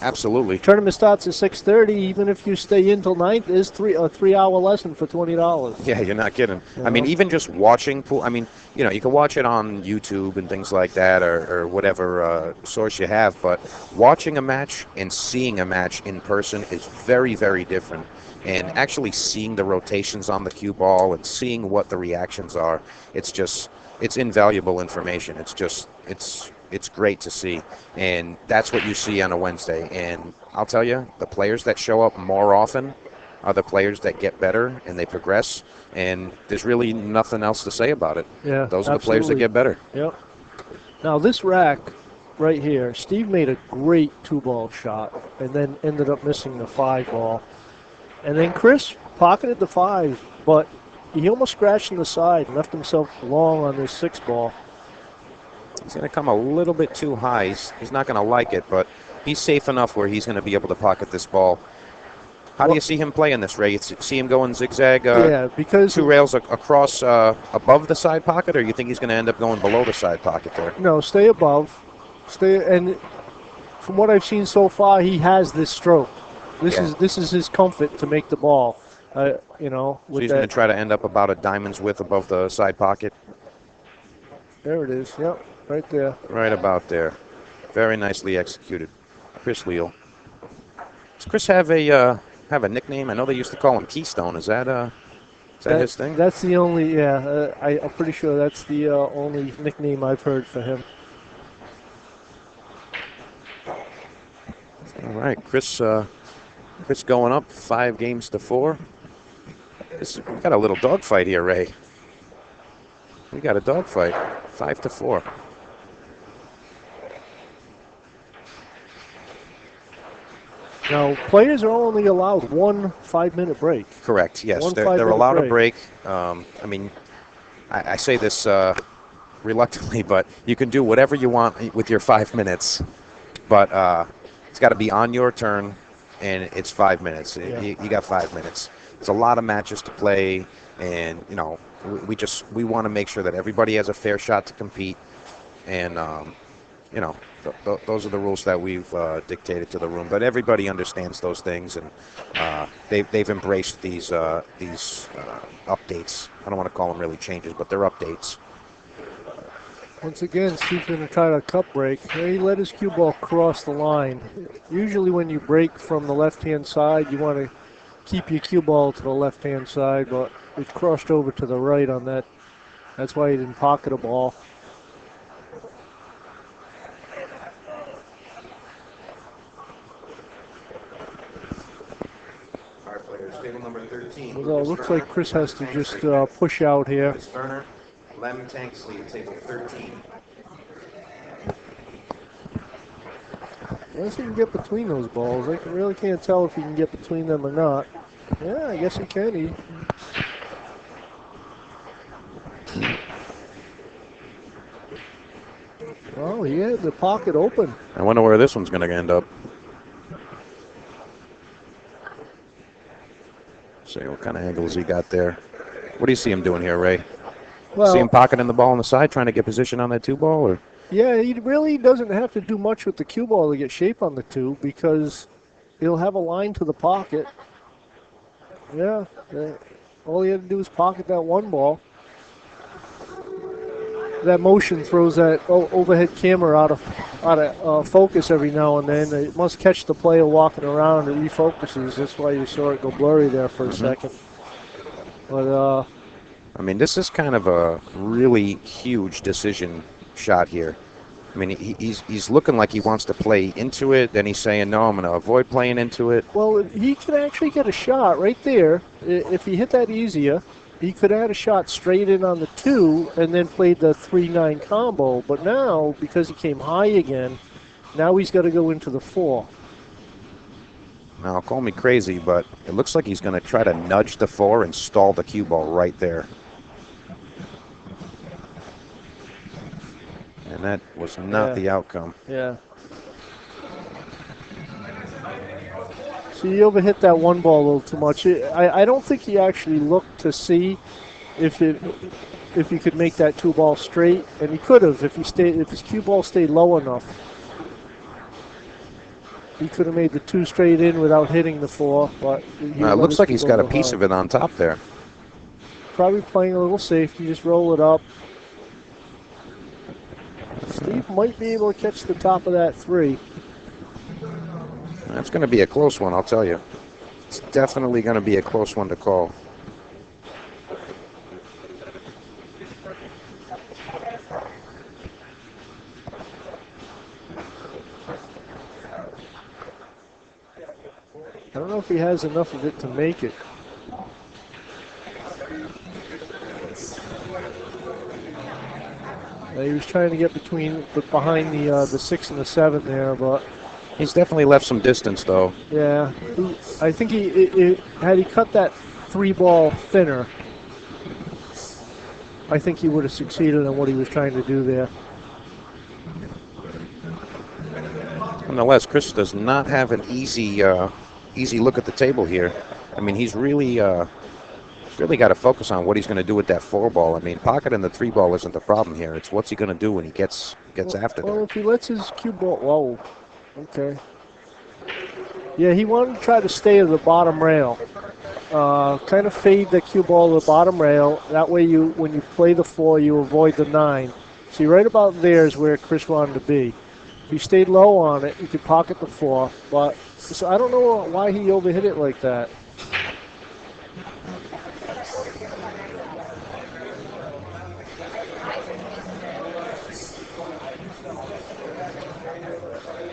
Absolutely. Tournament starts at 6:30. Even if you stay in till 9th, is a 3-hour lesson for $20. Yeah, you're not kidding. I mean, even just watching pool. I mean, you can watch it on YouTube and things like that, or whatever source you have. But watching a match and seeing a match in person is very, very different. And actually seeing the rotations on the cue ball and seeing what the reactions are, it's invaluable information. It's great to see, and that's what you see on a Wednesday. And I'll tell you, the players that show up more often are the players that get better and they progress, and there's really nothing else to say about it. Yeah, those are the players that get better. Yep. Now this rack right here, Steve made a great 2-ball shot and then ended up missing the 5-ball. And then Chris pocketed the 5, but he almost scratched on the side and left himself long on this 6-ball. He's going to come a little bit too high. He's not going to like it, but he's safe enough where he's going to be able to pocket this ball. How do you see him playing this, Ray? See him going zigzag? Because 2 rails across above the side pocket, or you think he's going to end up going below the side pocket there? No, stay above. And from what I've seen so far, he has this stroke. This is his comfort to make the ball. So he's going to try to end up about a diamond's width above the side pocket. There it is. Yep, right there. Right about there. Very nicely executed, Chris Leal. Does Chris have a nickname? I know they used to call him Keystone. Is that his thing? That's the only. I'm pretty sure that's the only nickname I've heard for him. All right, Chris going up 5-4. We got a little dogfight here, Ray. We got a dogfight, 5-4. Now, players are only allowed 1 5-minute break. Correct. Yes, One they're 5-minute allowed a break. break. I mean, I say this reluctantly, but you can do whatever you want with your 5 minutes. But it's got to be on your turn, and it's 5 minutes. Yeah. You got 5 minutes. It's a lot of matches to play, and we want to make sure that everybody has a fair shot to compete, and those are the rules that we've dictated to the room. But everybody understands those things, and they've embraced these updates. I don't want to call them really changes, but they're updates. Once again, Steve's going to try to cup break. He let his cue ball cross the line. Usually when you break from the left-hand side, you want to keep your cue ball to the left-hand side, but it crossed over to the right on that. That's why he didn't pocket a ball. Table number 13. Well, it looks like Chris has to just push out here. Turner, Lem Tanksley, table 13. Unless he can get between those balls. I really can't tell if he can get between them or not. Yeah, I guess he can. Oh, he had the pocket open. I wonder where this one's going to end up. See what kind of angles he got there. What do you see him doing here, Ray? Well, see him pocketing the ball on the side, trying to get position on that 2-ball, or? Yeah, he really doesn't have to do much with the cue ball to get shape on the 2 because he'll have a line to the pocket. Yeah, all he had to do was pocket that 1 ball. That motion throws that overhead camera out of focus every now and then. It must catch the player walking around and refocuses. That's why you saw it go blurry there for a second. But I mean, this is kind of a really huge decision shot here. I mean, he's looking like he wants to play into it. Then he's saying, no, I'm going to avoid playing into it. Well, he can actually get a shot right there. If he hit that easier, he could have had a shot straight in on the 2 and then played the 3-9 combo. But now, because he came high again, now he's got to go into the 4. Now, call me crazy, but it looks like he's going to try to nudge the 4 and stall the cue ball right there. And that was not the outcome. Yeah. So he overhit that 1 ball a little too much. I don't think he actually looked to see if he could make that 2 ball straight, and he could have if his cue ball stayed low enough. He could have made the 2 straight in without hitting the 4, but it looks like he's got a piece of it on top there. Probably playing a little safety, just roll it up. Steve might be able to catch the top of that 3. That's going to be a close one, I'll tell you. It's definitely going to be a close one to call. I don't know if he has enough of it to make it. He was trying to get behind the 6 and the 7 there, but he's definitely left some distance, though. Yeah, I think had he cut that 3 ball thinner, I think he would have succeeded in what he was trying to do there. Nonetheless, Chris does not have an easy look at the table here. I mean, he's really got to focus on what he's going to do with that 4 ball. I mean, pocketing the 3 ball isn't the problem here. It's what's he going to do when he gets after that. Well, if he lets his cue ball, whoa, okay. Yeah, he wanted to try to stay at the bottom rail. Kind of fade the cue ball to the bottom rail. That way, when you play the 4, you avoid the 9. See, right about there is where Chris wanted to be. If he stayed low on it, he could pocket the 4. But so I don't know why he overhit it like that.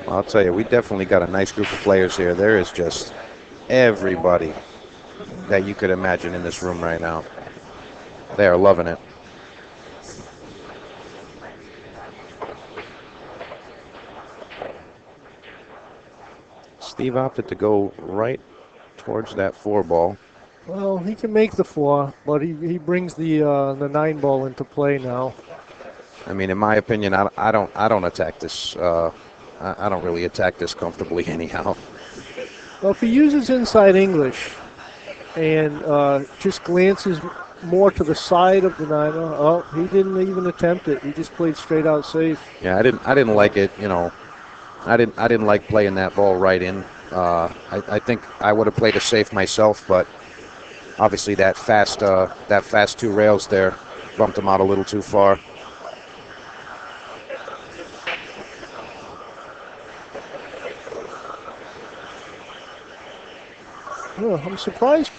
I'll tell you, we definitely got a nice group of players here. There is just everybody that you could imagine in this room right now. They are loving it. Steve opted to go right towards that 4 ball. Well, he can make the 4, but he brings the 9 ball into play now. I mean, in my opinion, I don't attack this. I don't really attack this comfortably anyhow. Well, if he uses inside English and just glances more to the side of the 9, oh, he didn't even attempt it. He just played straight out safe. Yeah, I didn't like it. You know, I didn't like playing that ball right in. I think I would have played it safe myself, but obviously that fast 2 rails there bumped him out a little too far. Oh, I'm surprised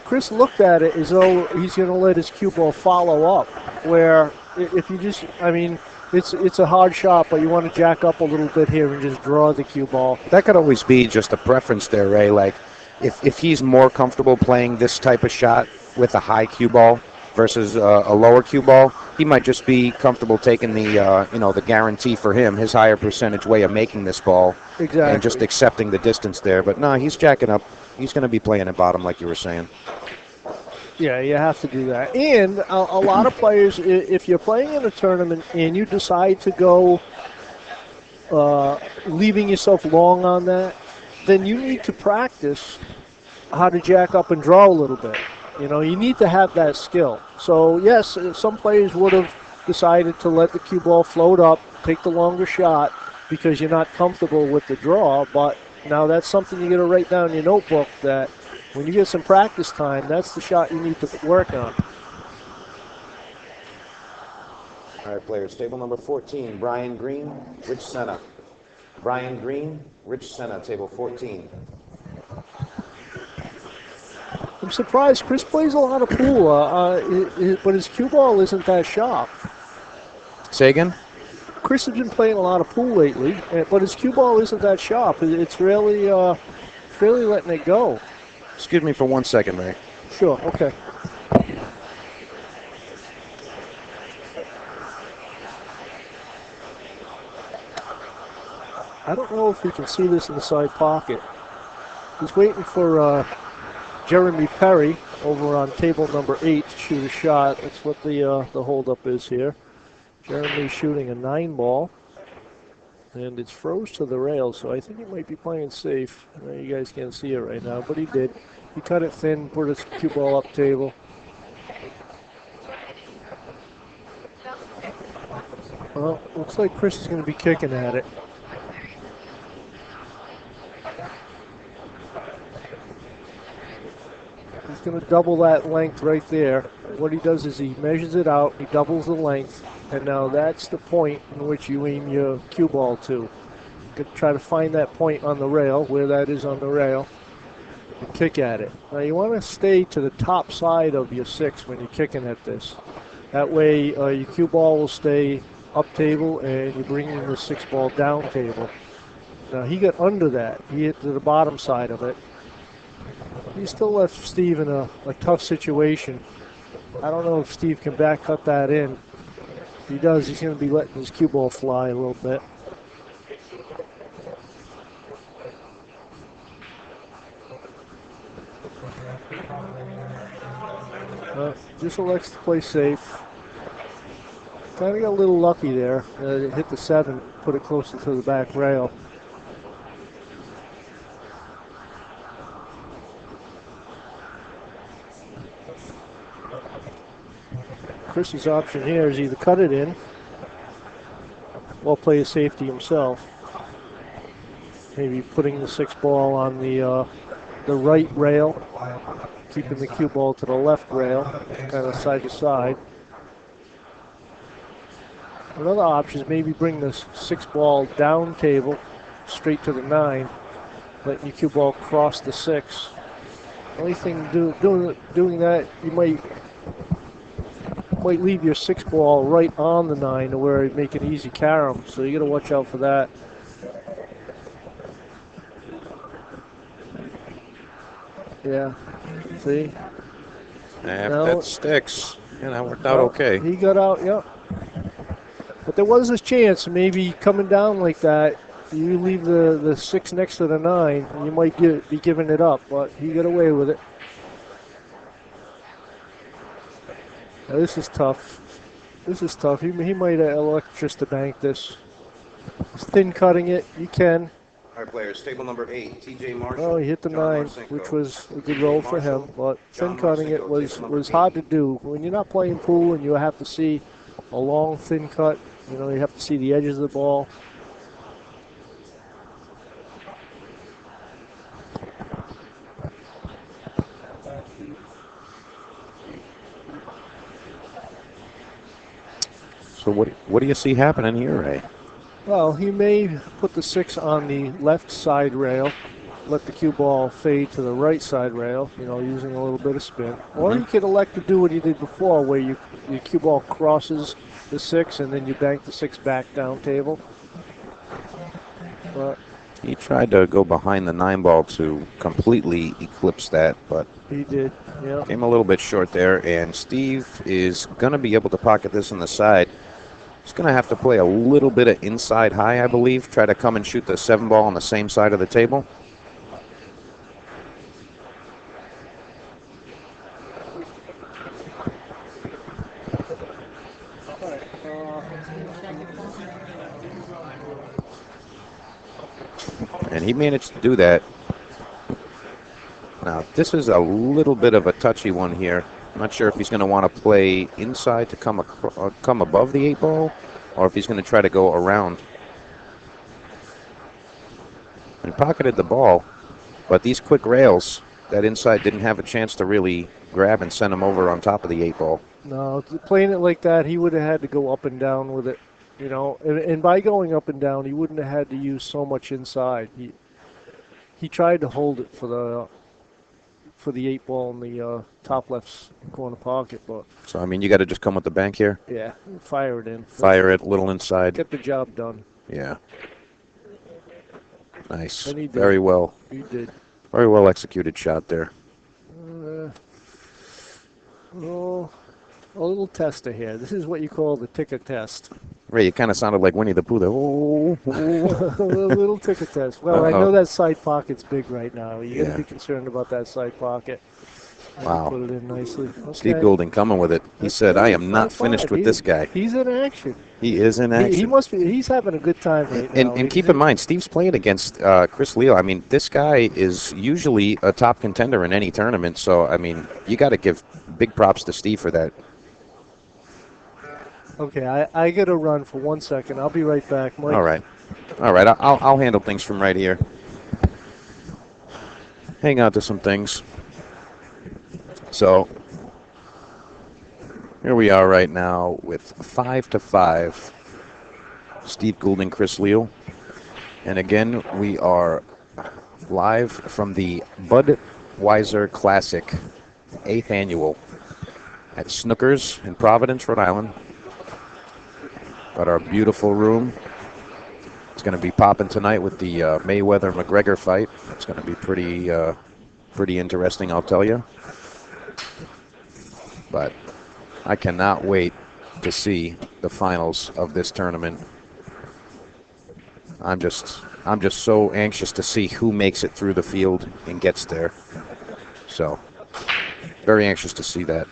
Chris looked at it as though he's going to let his cue ball follow up, where if you just, I mean, it's a hard shot, but you want to jack up a little bit here and just draw the cue ball. That could always be just a preference there, Ray. Like, if he's more comfortable playing this type of shot with a high cue ball versus a lower cue ball, he might just be comfortable taking the the guarantee for him, his higher percentage way of making this ball, Exactly. and just accepting the distance there. But no, he's jacking up. He's going to be playing at bottom, like you were saying. Yeah, you have to do that. And a lot of players, if you're playing in a tournament and you decide to go leaving yourself long on that, then you need to practice how to jack up and draw a little bit. You know, you need to have that skill. So, yes, some players would have decided to let the cue ball float up, take the longer shot because you're not comfortable with the draw, but now that's something you got to write down in your notebook that when you get some practice time, that's the shot you need to work on. All right, players. Table number 14, Brian Green, Rich Senna. Brian Green, Rich Senna, table 14. I'm surprised. Chris plays a lot of pool, but his cue ball isn't that sharp. Say again? Chris has been playing a lot of pool lately, but his cue ball isn't that sharp. It's really letting it go. Excuse me for 1 second, Ray. Sure, okay. I don't know if we can see this in the side pocket. He's waiting for Jeremy Perry over on table number 8 to shoot a shot. That's what the holdup is here. Jeremy's shooting a 9 ball. And it's froze to the rail, so I think he might be playing safe. You guys can't see it right now, but he did. He cut it thin, put his cue ball up table. Well, looks like Chris is going to be kicking at it. He's going to double that length right there. What he does is he measures it out, he doubles the length, and now that's the point in which you aim your cue ball to. You could try to find that point on the rail, where that is on the rail, and kick at it. Now you want to stay to the top side of your 6 when you're kicking at this. That way your cue ball will stay up table and you're bringing the 6 ball down table. Now he got under that. He hit to the bottom side of it. He still left Steve in a tough situation. I don't know if Steve can back cut that in. If he does, he's going to be letting his cue ball fly a little bit. Just elects to play safe. Kind of got a little lucky there. Hit the 7, put it closer to the back rail. Chris's option here is either cut it in or play a safety himself. Maybe putting the 6 ball on the right rail, keeping the cue ball to the left rail, kind of side to side. Another option is maybe bring the 6 ball down table straight to the 9, letting your cue ball cross the 6. Only thing doing that, you might leave your 6 ball right on the 9 to where it make an easy carom, so you got to watch out for that. Yeah, see? That sticks. Yeah, that worked out okay. He got out, yeah. But there was this chance, maybe coming down like that, You leave the 6 next to the 9, and you might be giving it up, but he got away with it. Now, this is tough. This is tough. He might elect just to bank this. He's thin cutting it. You can. All right, players. Table number 8, T.J. Marshall. Oh, he hit the John 9, Marcinko. which was a good roll for him. But thin John cutting it Marcinko, table number was 8. hard to do. When you're not playing pool and you have to see a long, thin cut, you have to see the edges of the ball. So what do you see happening here, Ray? Well, he may put the 6 on the left side rail, let the cue ball fade to the right side rail, using a little bit of spin. Or you could elect to do what he did before, where your cue ball crosses the 6 and then you bank the 6 back down table. But he tried to go behind the 9 ball to completely eclipse that, but he did, yeah. Came a little bit short there, and Steve is going to be able to pocket this on the side. He's going to have to play a little bit of inside high, I believe. Try to come and shoot the 7 ball on the same side of the table. And he managed to do that. Now, this is a little bit of a touchy one here. I'm not sure if he's going to want to play inside to come above the 8 ball, or if he's going to try to go around. And pocketed the ball, but these quick rails, that inside didn't have a chance to really grab and send him over on top of the 8 ball. No, playing it like that, he would have had to go up and down with it, And by going up and down, he wouldn't have had to use so much inside. He tried to hold it for the 8 ball in the top left corner pocket, but So, I mean, you got to just come with the bank here. yeah, fire it in. Fire it, little inside. Get the job done. Yeah. Nice. And he did. Very well. He did. Very well executed shot there. A little tester here. This is what you call the ticker test. Ray, you kind of sounded like Winnie the Pooh there. Oh, A little ticker test. Well, I know that side pocket's big right now. You got to Yeah. be concerned about that side pocket. Wow. Put it in nicely. Okay. Steve Goulding coming with it. He said, I am not finished with this guy. He's in action. He is in action. He must be. He's having a good time right now. And keep in mind, Steve's playing against Chris Leal. I mean, this guy is usually a top contender in any tournament. So, I mean, you got to give big props to Steve for that. Okay, I got to run for 1 second. I'll be right back, Mike. All right. I'll handle things from right here. Hang on to some things. So here we are right now with 5-5. Steve Goulding, Chris Leal. And again, we are live from the Budweiser Classic 8th Annual at Snookers in Providence, Rhode Island. Got our beautiful room. It's going to be popping tonight with the Mayweather-McGregor fight. It's going to be pretty interesting, I'll tell you. But I cannot wait to see the finals of this tournament. I'm just so anxious to see who makes it through the field and gets there. So, very anxious to see that.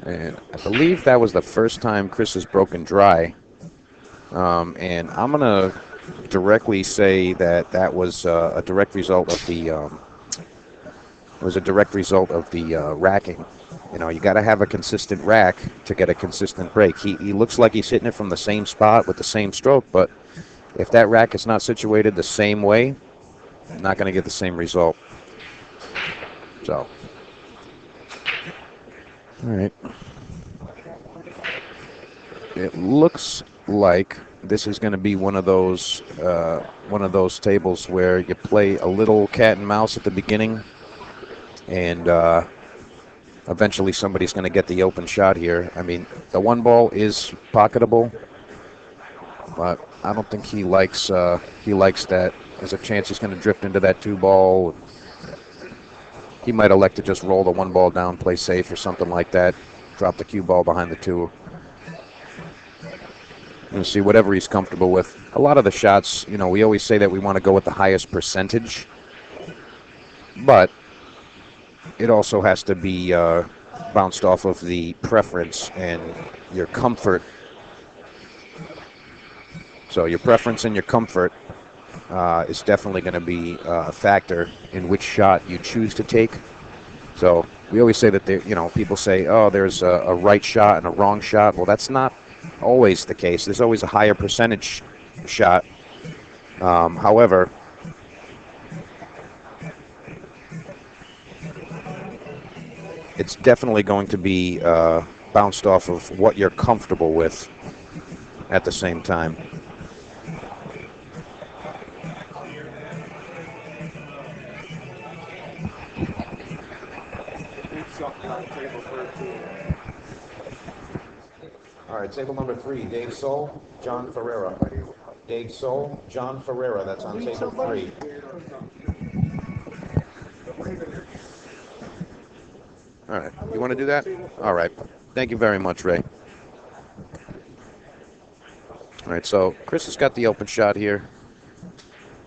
And I believe that was the first time Chris has broken dry. And I'm going to directly say that was a direct result of the racking. You got to have a consistent rack to get a consistent break. He looks like he's hitting it from the same spot with the same stroke, but if that rack is not situated the same way, not going to get the same result. So, all right. It looks like this is going to be one of those tables where you play a little cat and mouse at the beginning, and eventually somebody's going to get the open shot here. I mean, the 1 ball is pocketable, but I don't think he likes that. There's a chance he's going to drift into that 2 ball. He might elect to just roll the 1 ball down, play safe or something like that, drop the cue ball behind the 2. and see whatever he's comfortable with. A lot of the shots, you know, we always say that we want to go with the highest percentage, but it also has to be bounced off of the preference and your comfort. So your preference and your comfort is definitely going to be a factor in which shot you choose to take. So we always say that there, you know, people say, oh, there's a right shot and a wrong shot. Well, that's not always the case. There's always a higher percentage shot. However, it's definitely going to be bounced off of what you're comfortable with at the same time. All right, table number 3, Dave Soul, John Ferreira. Dave Soul, John Ferreira, that's on table 3. All right, you want to do that? All right, thank you very much, Ray. All right, so Chris has got the open shot here.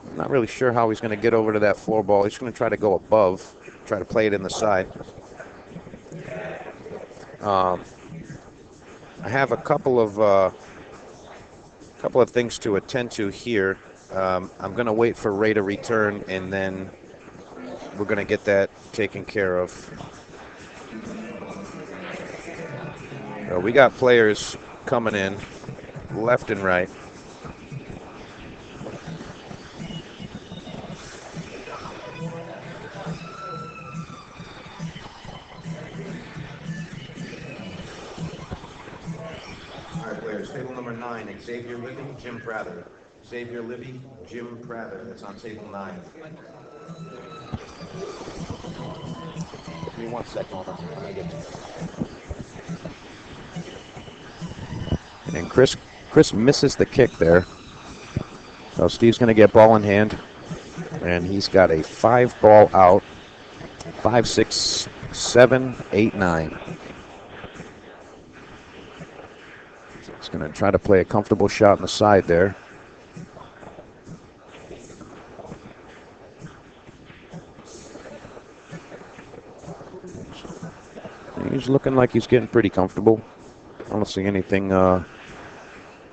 I'm not really sure how he's going to get over to that floor ball. He's going to try to go above, try to play it in the side. I have a couple of things to attend to here. I'm going to wait for Ray to return, and then we're going to get that taken care of. We got players coming in left and right. Table number 9, Xavier Libby, Jim Prather. Xavier Libby, Jim Prather. That's on table 9. Give me 1 second. Hold on. I get you. And Chris misses the kick there. So Steve's going to get ball in hand. And he's got a 5-ball out. 5, 6, 7, 8, 9. He's going to try to play a comfortable shot on the side there. He's looking like he's getting pretty comfortable. I don't see anything out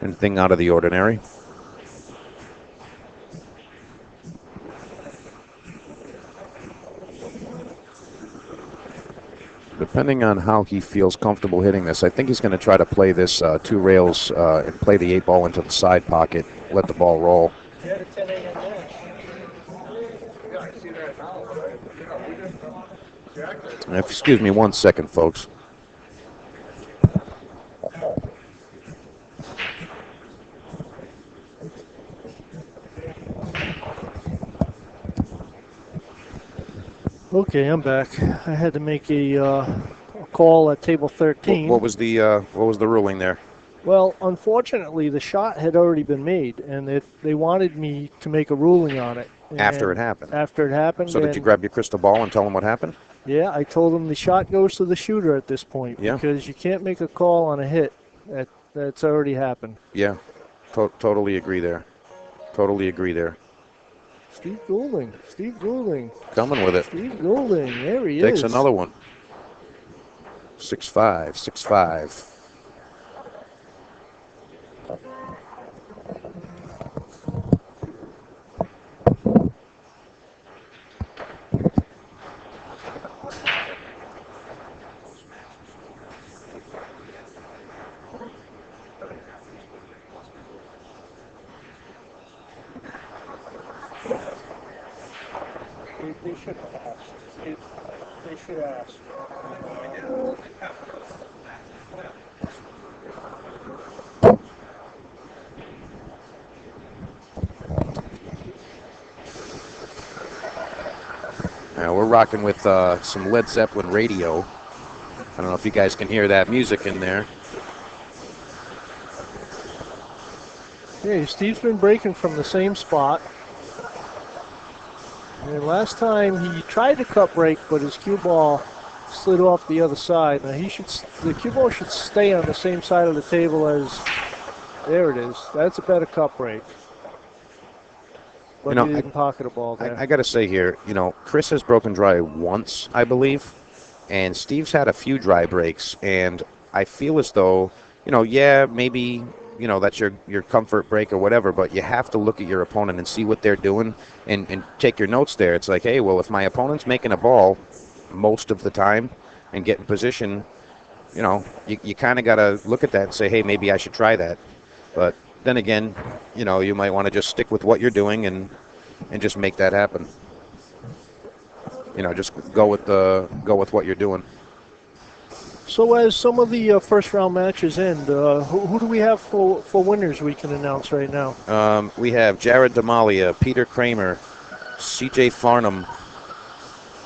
of the ordinary. Depending on how he feels comfortable hitting this, I think he's going to try to play this 2 rails and play the 8-ball into the side pocket, let the ball roll. Excuse me 1 second, folks. Okay, I'm back. I had to make a call at table 13. What was the ruling there? Well, unfortunately, the shot had already been made, and they wanted me to make a ruling on it. After it happened? After it happened. So did you grab your crystal ball and tell them what happened? Yeah, I told them the shot goes to the shooter at this point. Yeah. Because you can't make a call on a hit that's already happened. Yeah, totally agree there. Totally agree there. Steve Goulding. Coming with it. Steve Goulding, there he is. Takes another one. 6-5, 6-5. They should ask. They should ask. Now we're rocking with some Led Zeppelin radio. I don't know if you guys can hear that music in there. Yeah, Steve's been breaking from the same spot. And last time he tried to cut break, but his cue ball slid off the other side. Now the cue ball should stay on the same side of the table as There it is. That's a better cup break. But You know, he didn't pocket a ball there. I got to say here, Chris has broken dry once, I believe, and Steve's had a few dry breaks, and I feel as though, yeah, maybe, that's your comfort break or whatever, but you have to look at your opponent and see what they're doing and take your notes there. It's like, hey, well, if my opponent's making a ball most of the time and get in position, you kind of got to look at that and say, hey, maybe I should try that. But then again, you might want to just stick with what you're doing and just make that happen. Just go with what you're doing. So as some of the first round matches end, who do we have for winners we can announce right now? We have Jared Demalia, Peter Kramer, C.J. Farnham,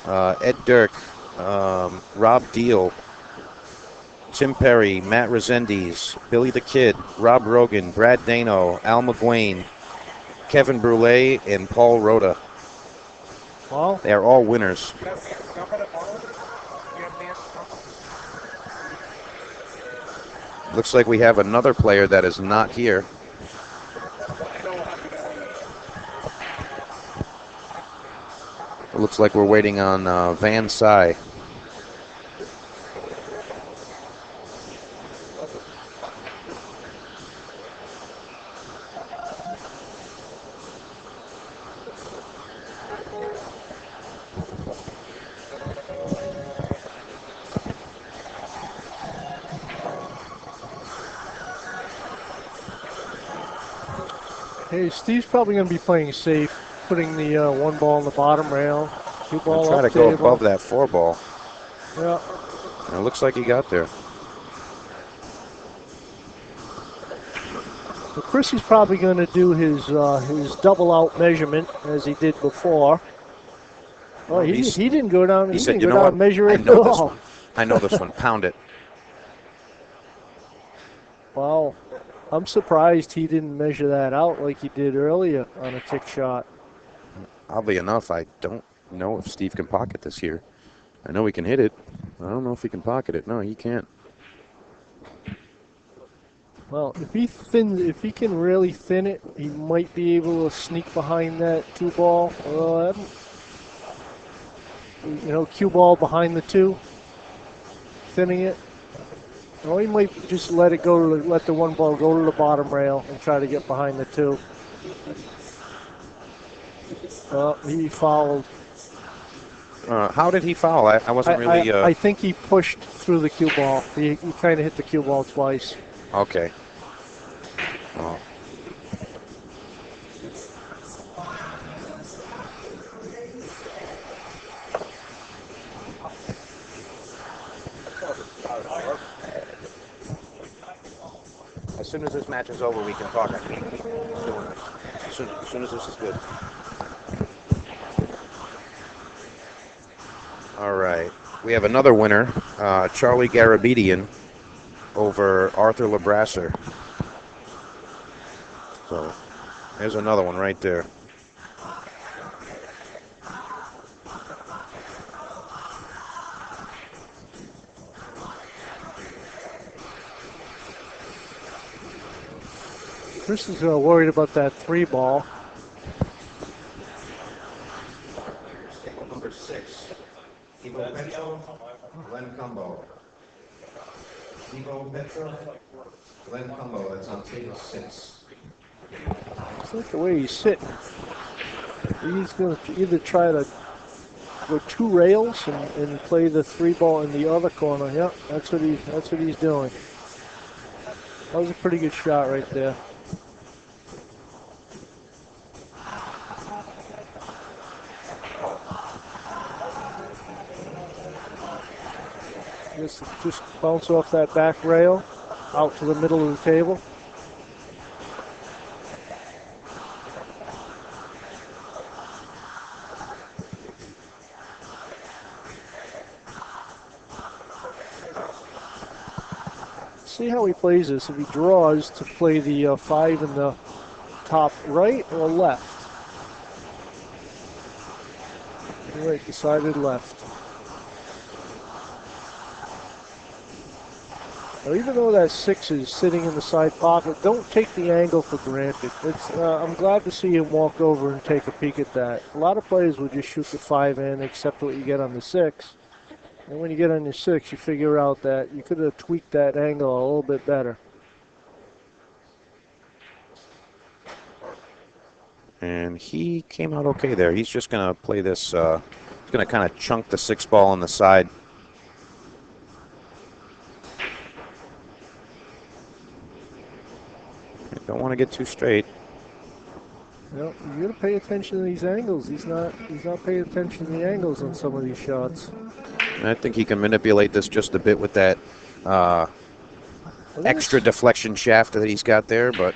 Ed Dirk, Rob Deal, Tim Perry, Matt Resendiz, Billy the Kid, Rob Rogan, Brad Dano, Al McGuane, Kevin Brule, and Paul Rhoda. Well, they are all winners. Looks like we have another player that is not here. It looks like we're waiting on Van Sy. hey, Steve's probably going to be playing safe, putting the one ball on the bottom rail, two ball try up to go table. above that four ball. Yeah. And it looks like he got there. So Chris is probably going to do his double out measurement as he did before. Oh, he didn't go down. He said, didn't you go know down what? and measure I it at know this all. one. I know this one. Pound it. Wow. I'm surprised he didn't measure that out like he did earlier on a tick shot. Oddly enough, I don't know if Steve can pocket this here. I know he can hit it. I don't know if he can pocket it. No, he can't. Well, if he can really thin it, he might be able to sneak behind that two ball. Cue ball behind the two, thinning it. Or he might just let the one ball go to the bottom rail and try to get behind the two. He fouled. How did he foul? I wasn't really... I think he pushed through the cue ball. He kind of hit the cue ball twice. Okay. Well. As soon as this match is over, we can talk. As soon as this is good. All right. We have another winner, Charlie Garabedian over Arthur Labrasser. So there's another one right there. Chris is worried about that three ball. Number 6, Ivo Petro, Glenn Cumbo. Ivo Petro, Glenn Cumbo, that's on table 6. It's like the way he's sitting. He's going to either try to go two rails and play the three ball in the other corner. Yep, that's what he's doing. That was a pretty good shot right there. Just bounce off that back rail, out to the middle of the table. See how he plays this. If he draws to play the 5 in the top right or left. Right, decided left. Now, even though that 6 is sitting in the side pocket, don't take the angle for granted. I'm glad to see him walk over and take a peek at that. A lot of players will just shoot the 5 in, accept what you get on the 6. And when you get on your 6, you figure out that you could have tweaked that angle a little bit better. And he came out okay there. He's just going to play this, he's going to kind of chunk the 6 ball on the side. Don't want to get too straight. Well, you got to pay attention to these angles. He's not paying attention to the angles on some of these shots. I think he can manipulate this just a bit with that extra deflection shaft that he's got there, but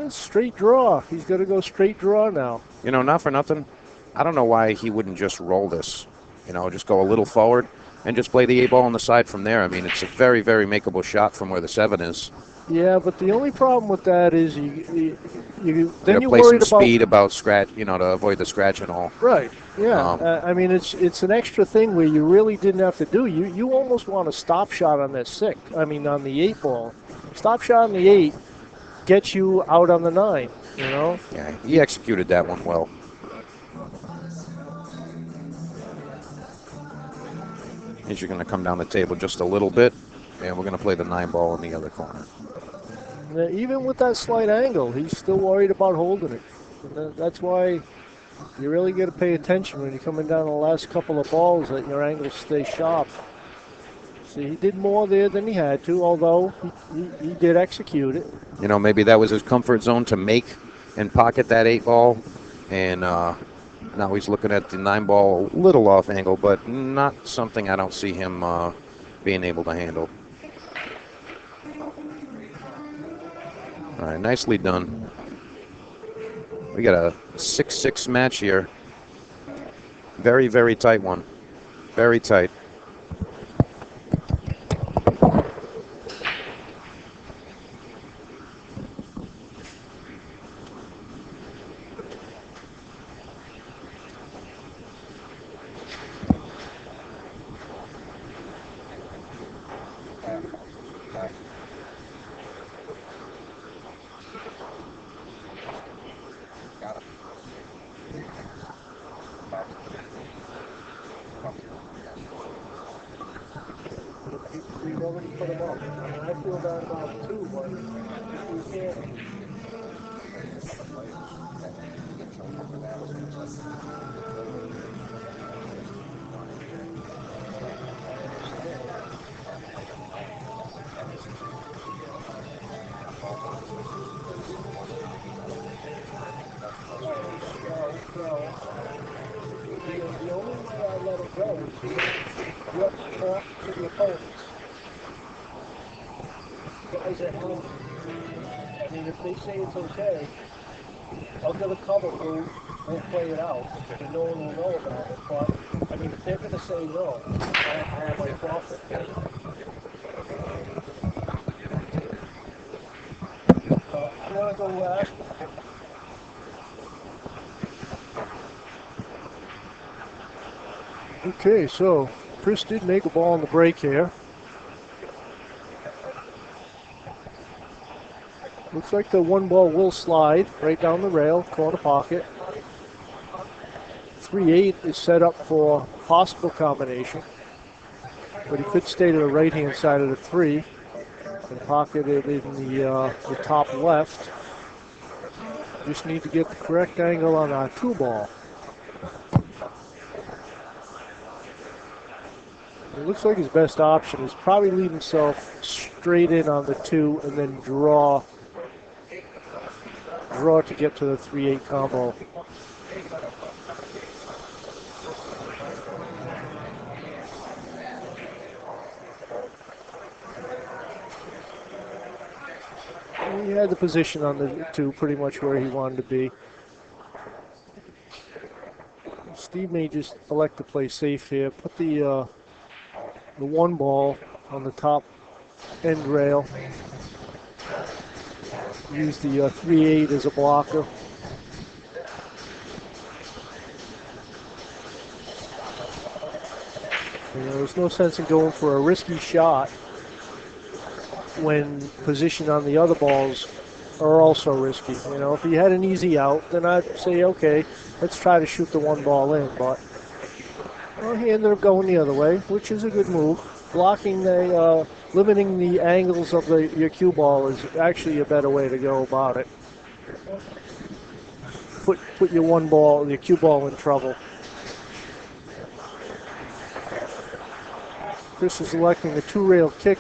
straight draw. He's got to go straight draw now. You know, not for nothing. I don't know why he wouldn't just roll this. You know, just go a little forward and just play the 8 ball on the side from there. I mean, it's a very, very makeable shot from where the 7 is. Yeah, but the only problem with that is you then you're play worried some about speed about scratch, you know, to avoid the scratch and all. Right. Yeah. I mean, it's an extra thing where you really didn't have to do. You almost want a stop shot on that 6. I mean, on the 8 ball. Stop shot on the 8 gets you out on the 9. You know. Yeah, he executed that one well. He's going to come down the table just a little bit, and we're going to play the 9 ball in the other corner. Even with that slight angle, he's still worried about holding it. And that's why you really got to pay attention when you're coming down the last couple of balls that your angles stay sharp. See, he did more there than he had to, although he did execute it. You know, maybe that was his comfort zone to make and pocket that 8 ball, and now he's looking at the 9 ball a little off angle, but not something I don't see him being able to handle. All right, nicely done. We got a 6-6 match here. Very, very tight one. Very tight. Okay, so Chris did make a ball on the break here. Looks like the 1 ball will slide right down the rail, corner pocket. 3-8 is set up for possible combination, but he could stay to the right-hand side of the 3 and pocket it in the top left. Just need to get the correct angle on our 2 ball. It looks like his best option is probably leave himself straight in on the 2 and then draw to get to the 3-8 combo. He had the position on the 2 pretty much where he wanted to be. Steve may just elect to play safe here. Put the 1 ball on the top end rail. Use the 3-8 as a blocker. There's no sense in going for a risky shot when position on the other balls are also risky. You know, if he had an easy out, then I'd say, okay, let's try to shoot the one ball in. But well, he ended up going the other way, which is a good move. Blocking the, limiting the angles of your cue ball is actually a better way to go about it. Put your cue ball in trouble. Chris is electing the two-rail kick.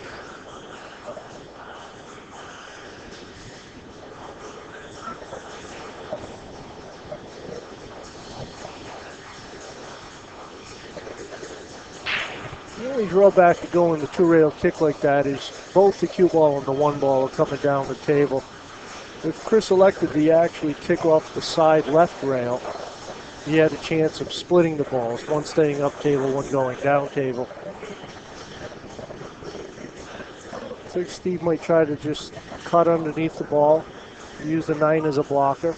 The only drawback to going the two-rail kick like that is both the cue ball and the one ball are coming down the table. If Chris elected to actually kick off the side left rail, he had a chance of splitting the balls, one staying up table, one going down table. I think Steve might try to just cut underneath the ball, use the 9 as a blocker.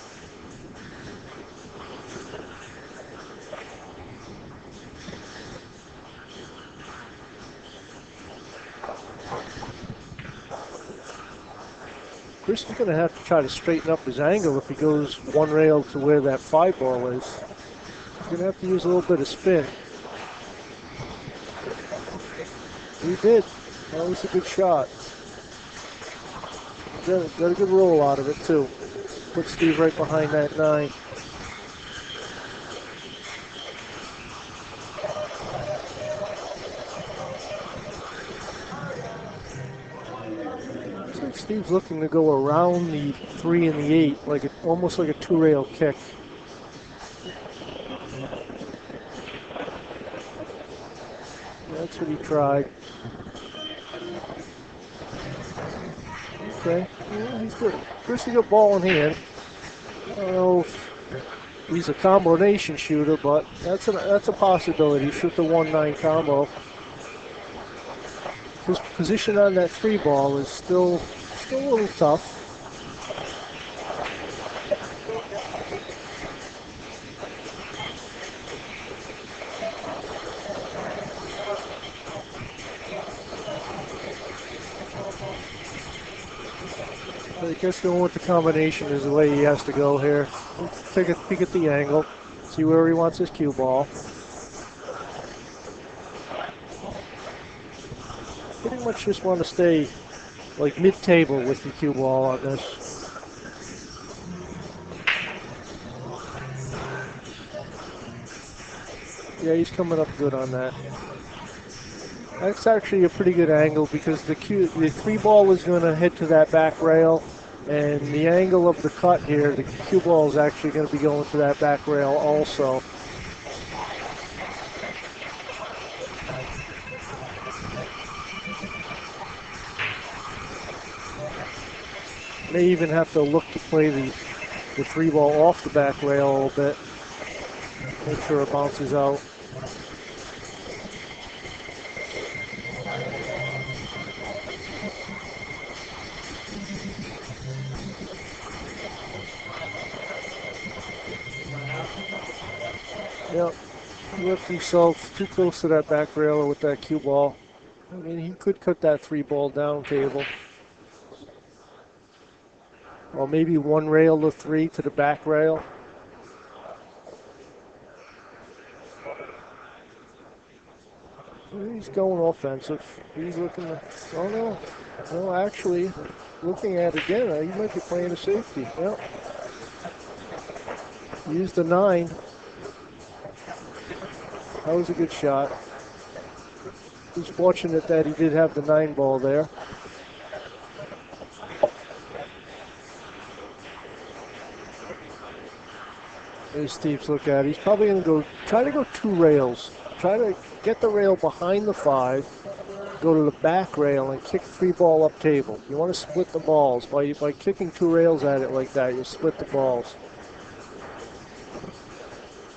Chris is going to have to try to straighten up his angle if he goes one rail to where that 5 ball is. He's going to have to use a little bit of spin. He did. That was a good shot. Got a good roll out of it, too. Put Steve right behind that 9. Steve's looking to go around the 3 and the 8, almost like a two-rail kick. That's what he tried. Okay, yeah, he's good. Pretty good ball in hand. I don't know if he's a combination shooter, but that's a possibility. Shoot the 1-9 combo. His position on that 3 ball is still a little tough. I guess going with the combination is the way he has to go here. Take a peek at the angle, see where he wants his cue ball. Pretty much just want to stay like mid-table with the cue ball on this. Yeah, he's coming up good on that. That's actually a pretty good angle because the 3 ball is going to head to that back rail, and the angle of the cut here, the cue ball is actually going to be going to that back rail also. May even have to look to play the 3 ball off the back rail a little bit. Make sure it bounces out. Yep, he left himself too close to that back rail with that cue ball. I mean, he could cut that 3 ball down table. Or maybe 1 rail to 3 to the back rail. He's going offensive. He's looking to, oh no. No, actually, looking at it again, he might be playing a safety. Yep. Use the 9. That was a good shot. He's fortunate that he did have the 9 ball there. There's Steve's look at it. He's probably going to try to go 2 rails. Try to get the rail behind the 5, go to the back rail and kick 3 ball up table. You want to split the balls. By kicking 2 rails at it like that, you split the balls.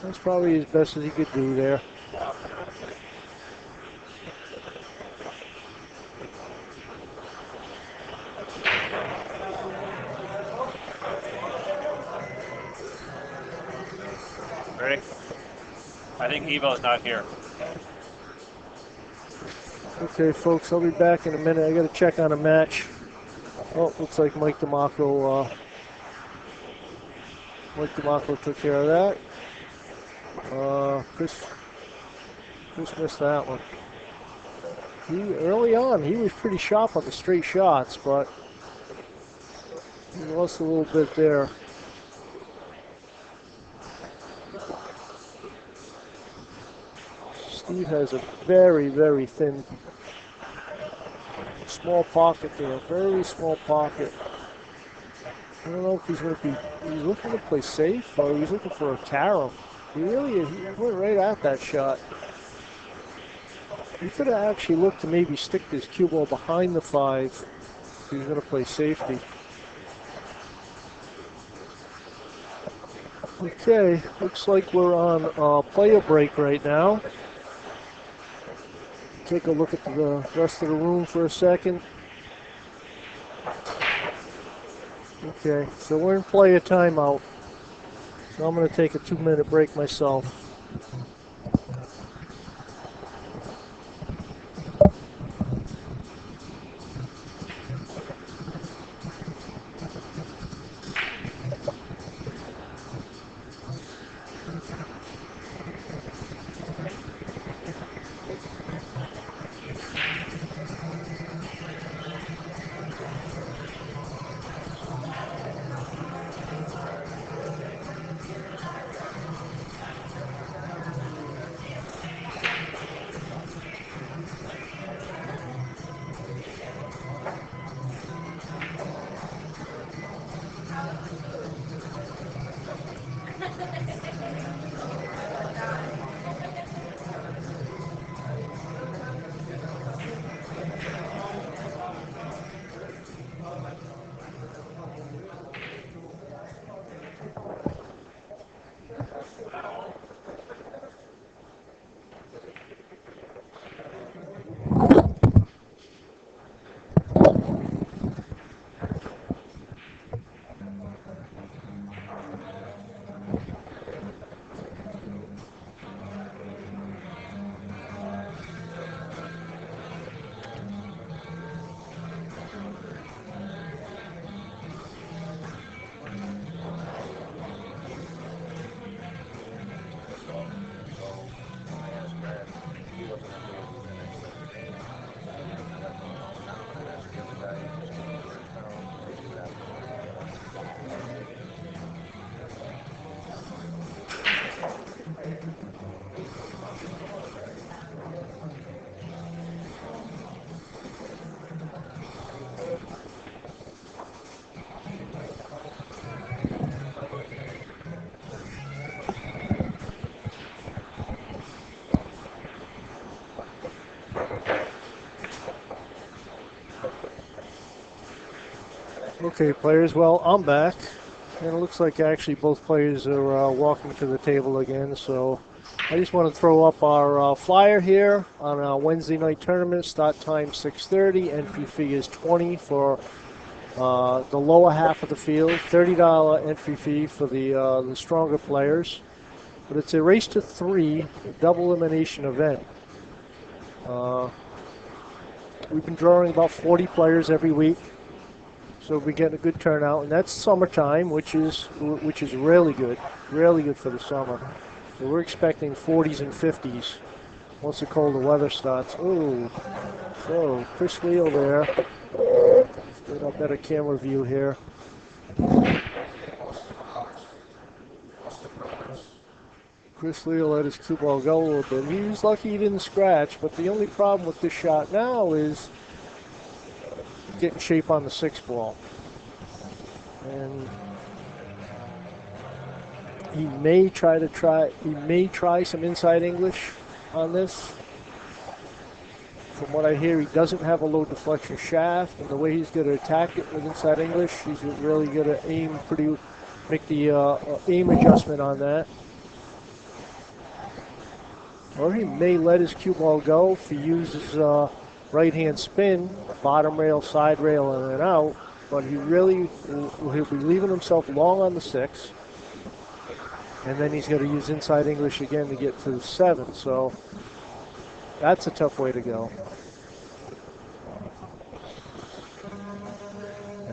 That's probably as best as he could do there. Ready? I think Evo's not here. Okay, folks, I'll be back in a minute. I got to check on a match. Oh, looks like Mike DeMarco took care of that. Chris missed that one. Early on, he was pretty sharp on the straight shots, but he lost a little bit there. Steve has a very, very thin, small pocket there. Very small pocket. I don't know if he's looking to play safe or he's looking for a carom. He went right at that shot. He could have actually looked to maybe stick this cue ball behind the 5 if he was going to play safety. Okay, looks like we're on a player break right now. Take a look at the rest of the room for a second. Okay, so we're in player timeout. So I'm going to take a 2-minute break myself. Okay, players, well, I'm back. And it looks like actually both players are walking to the table again. So I just want to throw up our flyer here on our Wednesday night tournament. Start time 6:30. Entry fee is $20 for the lower half of the field. $30 entry fee for the stronger players. But it's a race to 3 double elimination event. We've been drawing about 40 players every week. So we're getting a good turnout, and that's summertime, which is really good for the summer. So we're expecting 40s and 50s once the colder weather starts. Ooh, so Chris Leal there. Get a better camera view here. Chris Leal let his cue ball go a little bit. He was lucky he didn't scratch, but the only problem with this shot now is getting shape on the 6 ball. And he may try some inside English on this. From what I hear, he doesn't have a low deflection shaft, and the way he's going to attack it with inside English, he's really going to make the aim adjustment on that. Or he may let his cue ball go if he uses right-hand spin, bottom rail, side rail, and then out. But he'll be leaving himself long on the 6. And then he's going to use inside English again to get to the 7. So that's a tough way to go.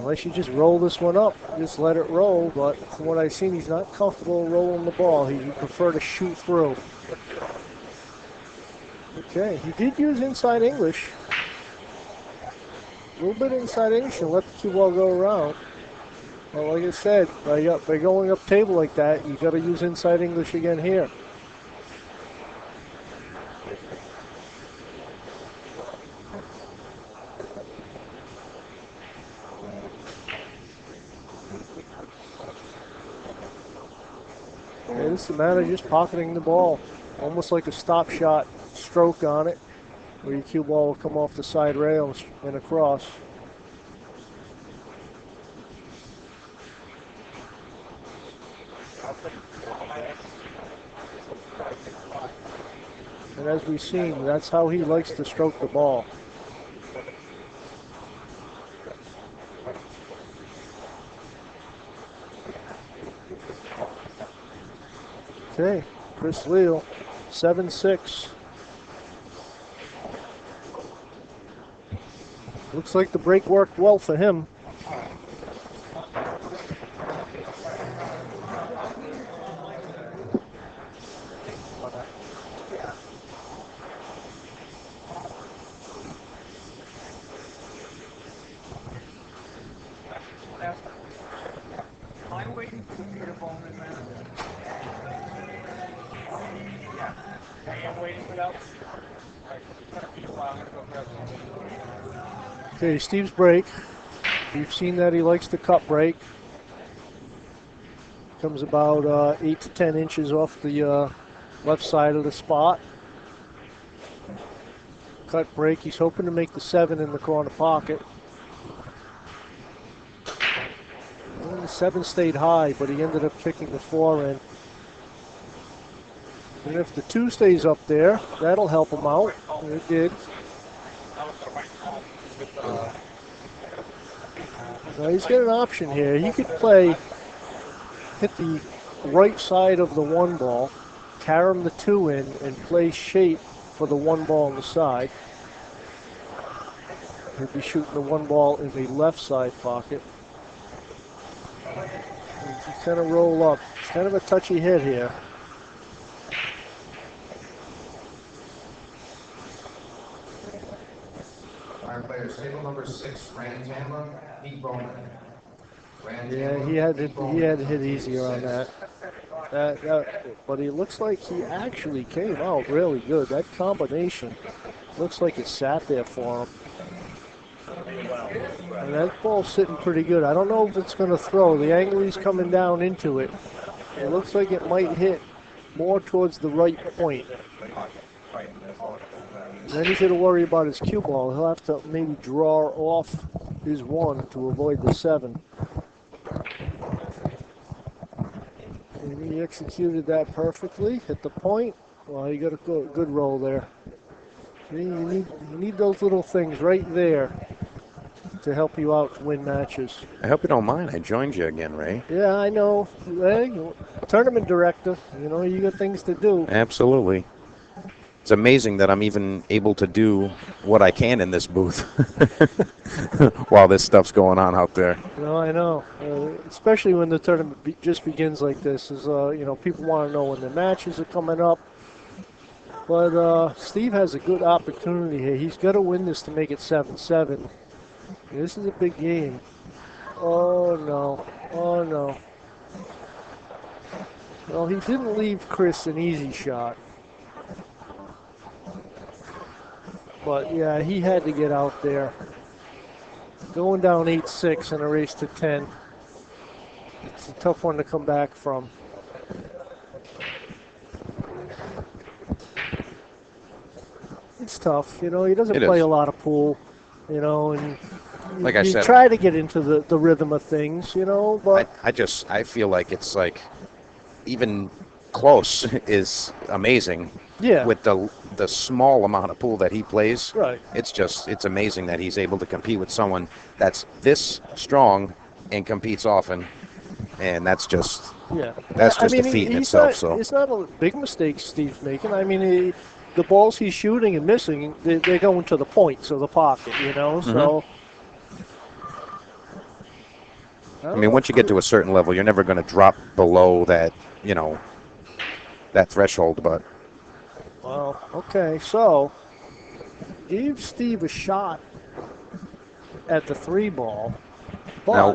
Unless you just roll this one up, just let it roll. But from what I've seen, he's not comfortable rolling the ball. He'd prefer to shoot through. Okay, he did use inside English. A little bit inside English and let the cue ball go around. Well, like I said, by going up table like that, you got to use inside English again here. Okay, this is a matter of just pocketing the ball, almost like a stop shot stroke on it, where your cue ball will come off the side rails and across. And as we've seen, that's how he likes to stroke the ball. Okay, Chris Leal, 7-6. Looks like the break worked well for him. Okay, Steve's break. We've seen that he likes the cut break. Comes about 8 to 10 inches off the left side of the spot. Cut break. He's hoping to make the 7 in the corner pocket. And the 7 stayed high, but he ended up kicking the 4 in. And if the 2 stays up there, that'll help him out. And it did. Now he's got an option here. He could hit the right side of the 1 ball, carom the 2 in, and play shape for the 1 ball on the side. He'd be shooting the 1 ball in the left side pocket. Just kind of roll up. It's kind of a touchy hit here. Our players, table number 6, Rand Tamla, Pete Bowman. Yeah, he had to hit easier on that. But it looks like he actually came out really good. That combination looks like it sat there for him. And that ball's sitting pretty good. I don't know if it's going to throw. The angle he's coming down into it, it looks like it might hit more towards the right point. And then he's going to worry about his cue ball. He'll have to maybe draw off his 1 to avoid the 7. And he executed that perfectly. Hit the point. Well, he got a good roll there. You need those little things right there to help you out to win matches. I hope you don't mind. I joined you again, Ray. Yeah, I know. Hey, tournament director, you got things to do. Absolutely. It's amazing that I'm even able to do what I can in this booth while this stuff's going on out there. I know. Especially when the tournament just begins like this. People want to know when the matches are coming up. But Steve has a good opportunity here. He's got to win this to make it 7-7. This is a big game. Oh, no. Oh, no. Well, he didn't leave Chris an easy shot. But, yeah, he had to get out there. Going down 8-6 in a race to 10. It's a tough one to come back from. It's tough. He doesn't play a lot of pool, and like I said, try to get into the rhythm of things, but I feel like it's like even close is amazing. Yeah. With the small amount of pool that he plays, right. It's amazing that he's able to compete with someone that's this strong and competes often, and that's just a feat in itself. It's not a big mistake Steve's making. I mean, the balls he's shooting and missing, they're going to the points of the pocket, So I mean, once you get to a certain level, you're never going to drop below that, that threshold. But Well, okay, so gave Steve a shot at the 3-ball, but now,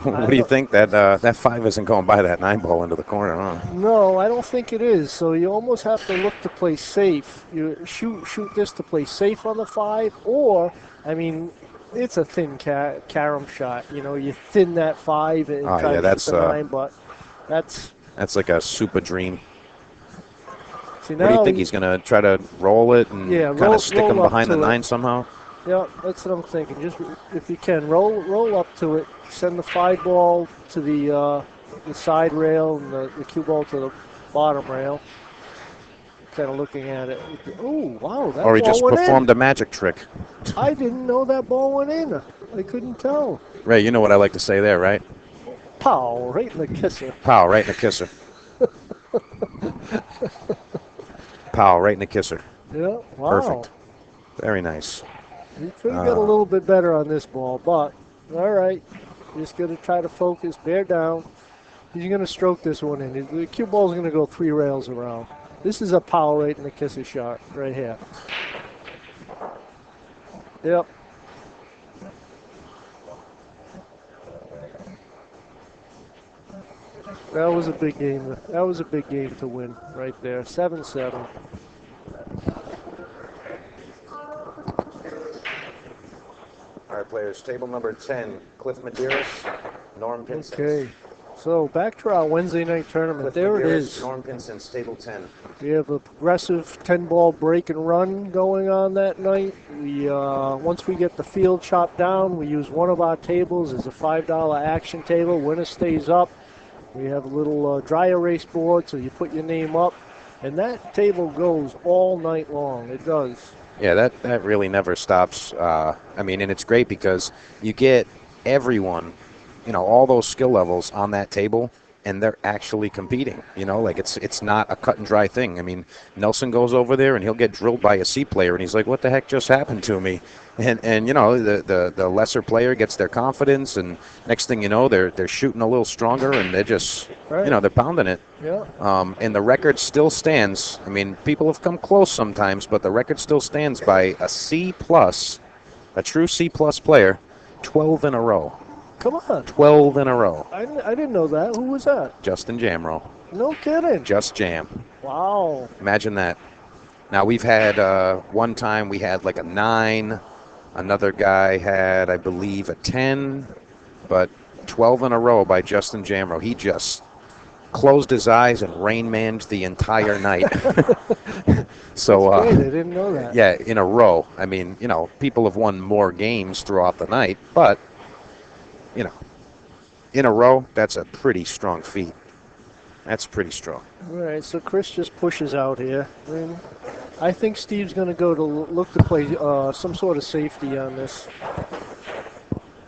what do you don't- think? That 5 isn't going by that 9 ball into the corner, huh? No, I don't think it is. So you almost have to look to play safe. You shoot this to play safe on the 5, or I mean, it's a thin carom shot. You thin that 5 and Oh, try yeah, to that's, shoot the 9, but that's. That's like a super dream. See, What do you now think? He's going to try to roll it and Yeah, kind roll- of stick him roll up behind the to it. 9 somehow? Yeah, that's what I'm thinking. Just if you can, roll up to it, send the 5 ball to the side rail and the cue ball to the bottom rail. Kind of looking at it. Oh, wow, that Or he ball just went performed a magic trick. in. I didn't know that ball went in. I couldn't tell. Ray, you know what I like to say there, right? Pow, right in the kisser. Pow, right in the kisser. Pow, right in the kisser. Yeah, wow. Perfect. Very nice. You could have got a little bit better on this ball, but all right. Just going to try to focus, bear down. He's going to stroke this one in. The cue ball's going to go 3 rails around. This is a power right in the kisser shot right here. Yep. That was a big game. That was a big game to win right there. 7-7. All right, players. Table number 10, Cliff Medeiros, Norm Pinsent. Okay. So back to our Wednesday night tournament. There it is. Norm Pinsent, table 10. We have a progressive 10-ball break and run going on that night. We once we get the field chopped down, we use one of our tables as a $5 action table. Winner stays up. We have a little dry erase board, so you put your name up, and that table goes all night long. It does. Yeah, that really never stops. I mean, and it's great because you get everyone, all those skill levels on that table, and they're actually competing. Like it's not a cut and dry thing. I mean, Nelson goes over there and he'll get drilled by a C player, and he's like, "What the heck just happened to me?" And the lesser player gets their confidence, and next thing you know, they're shooting a little stronger, and they're just Right. they're pounding it. Yeah. And the record still stands. I mean, people have come close sometimes, but the record still stands by a C+, a true C+ player, 12 in a row. Come on. 12 in a row. I didn't know that. Who was that? Justin Jamro. No kidding. Just Jam. Wow. Imagine that. Now, we've had one time we had like a 9. Another guy had, I believe, a 10. But 12 in a row by Justin Jamro. He just closed his eyes and Rain-manned the entire night. So, Great. I didn't know that. yeah, in a row. I mean, people have won more games throughout the night, but, in a row, that's a pretty strong feat. That's pretty strong. All right, so Chris just pushes out here. And I think Steve's going to go to look to play some sort of safety on this.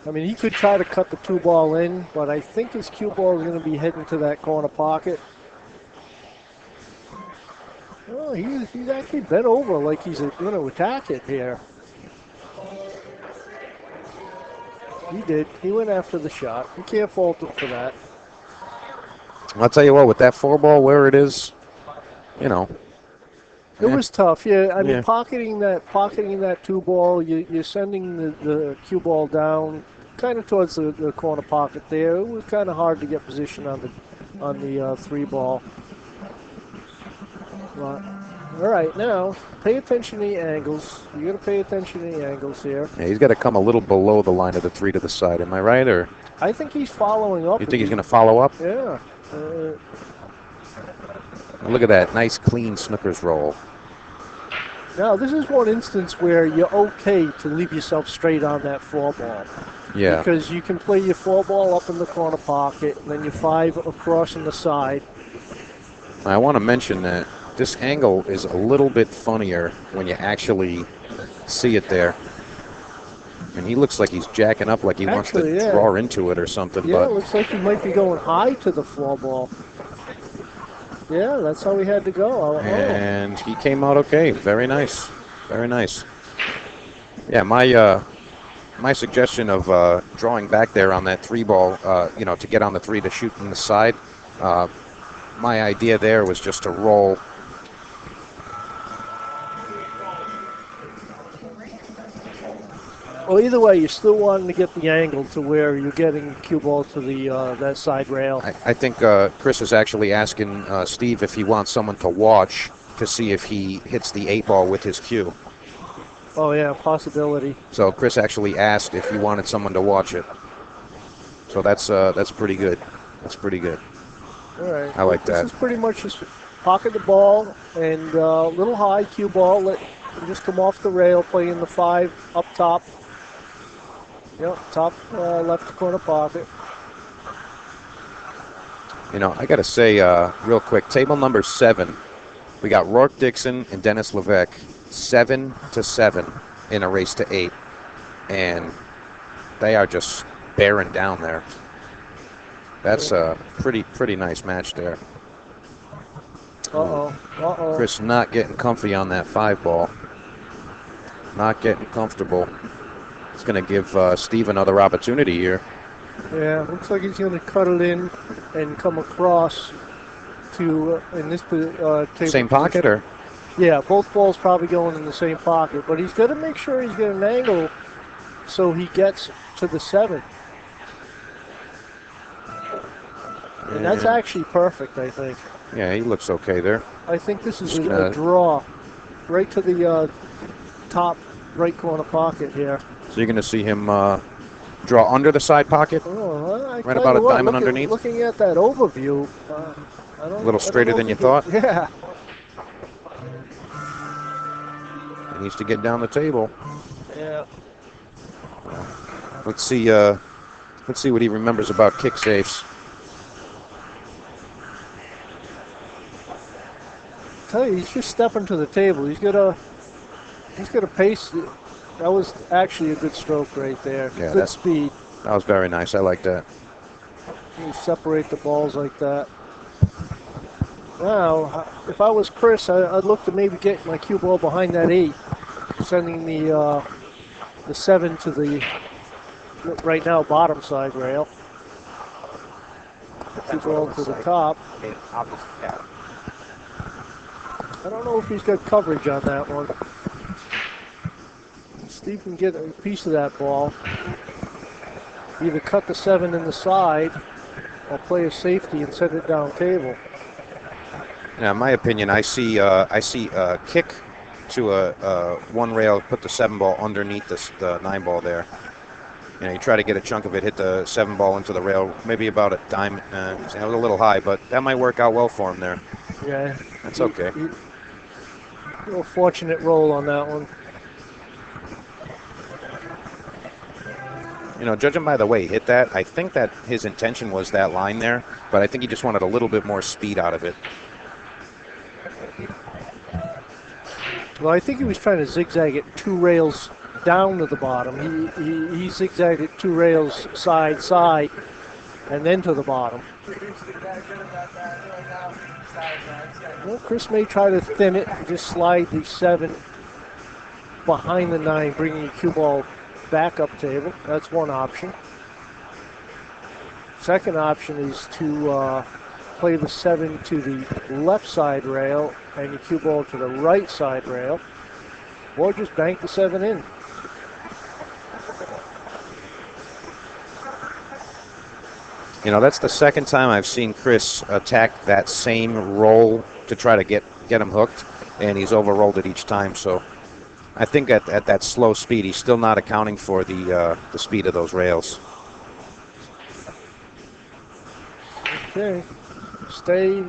I mean, he could try to cut the 2-ball in, but I think his cue ball is going to be heading to that corner pocket. Oh, he's actually bent over like he's going to attack it here. He did. He went after the shot. You can't fault him for that. I'll tell you what, with that 4-ball where it is, It was tough, yeah. I mean, Yeah. pocketing that 2-ball, you're sending the cue ball down kind of towards the corner pocket there. It was kind of hard to get position on the 3-ball. But, all right, now pay attention to the angles. You got to pay attention to the angles here. yeah, he's got to come a little below the line of the 3 to the side. Am I right, or I think he's following up. you think he's going to follow up? Yeah. Look at that, nice clean Snookers roll. Now, this is one instance where you're okay to leave yourself straight on that 4-ball. Yeah. Because you can play your 4-ball up in the corner pocket, and then your 5 across on the side. I want to mention that this angle is a little bit funnier when you actually see it there. And he looks like he's jacking up like he wants Actually, to yeah. draw into it or something. Yeah, it But looks like he might be going high to the 4-ball. Yeah, that's how he had to go. and he came out okay. Very nice. Very nice. Yeah, my my suggestion of drawing back there on that 3 ball, to get on the 3 to shoot from the side, my idea there was just to roll. Well, either way, you're still wanting to get the angle to where you're getting cue ball to the that side rail. I think Chris is actually asking Steve if he wants someone to watch to see if he hits the 8 ball with his cue. Oh yeah, possibility. So Chris actually asked if you wanted someone to watch it. So that's pretty good. That's pretty good. All right. I like that. This is pretty much just pocket the ball and little high cue ball. Let just come off the rail, play in the 5 up top. Yep, top left corner pocket. I got to say real quick, table number 7, we got Rourke Dixon and Dennis Levesque, 7-7 in a race to 8, and they are just bearing down there. That's a pretty nice match there. Uh-oh. Chris not getting comfy on that 5 ball. Not getting comfortable. It's going to give Steve another opportunity here. Yeah, looks like he's going to cut it in and come across to in this table. Same pocket, or? Yeah, both balls probably going in the same pocket, but he's got to make sure he's got an angle so he gets to the 7. And that's actually perfect, I think. Yeah, he looks okay there. I think this is a draw right to the top right corner pocket here. So you're going to see him draw under the side pocket? Right about a diamond underneath? Looking at that overview, A little straighter than you thought? Yeah. He needs to get down the table. Yeah. Let's see what he remembers about kick safes. I tell you, he's just stepping to the table. He's got a pace. That was actually a good stroke right there. Yeah, good speed. That was very nice. I like that. You separate the balls like that. Now, if I was Chris, I'd look to maybe get my cue ball behind that 8, sending the 7 to the right now bottom side rail. Cue ball to the top. I don't know if he's got coverage on that one. Steve can get a piece of that ball. Either cut the 7 in the side or play a safety and set it down table. Now, in my opinion, I see a kick to a 1 rail, put the 7 ball underneath the 9 ball there. You try to get a chunk of it, hit the 7 ball into the rail, maybe about a dime. It was a little high, but that might work out well for him there. Yeah. That's okay. A little fortunate roll on that one. Judging by the way he hit that, I think that his intention was that line there, but I think he just wanted a little bit more speed out of it. Well, I think he was trying to zigzag it 2 rails down to the bottom. He zigzagged it 2 rails side, and then to the bottom. Well, Chris may try to thin it and just slide the 7 behind the 9, bringing the cue ball back up table. That's one option. Second option is to play the 7 to the left side rail and your cue ball to the right side rail, or just bank the 7 in. That's the second time I've seen Chris attack that same roll to try to get him hooked, and he's overrolled it each time. So I think at that slow speed, he's still not accounting for the speed of those rails. Okay, stay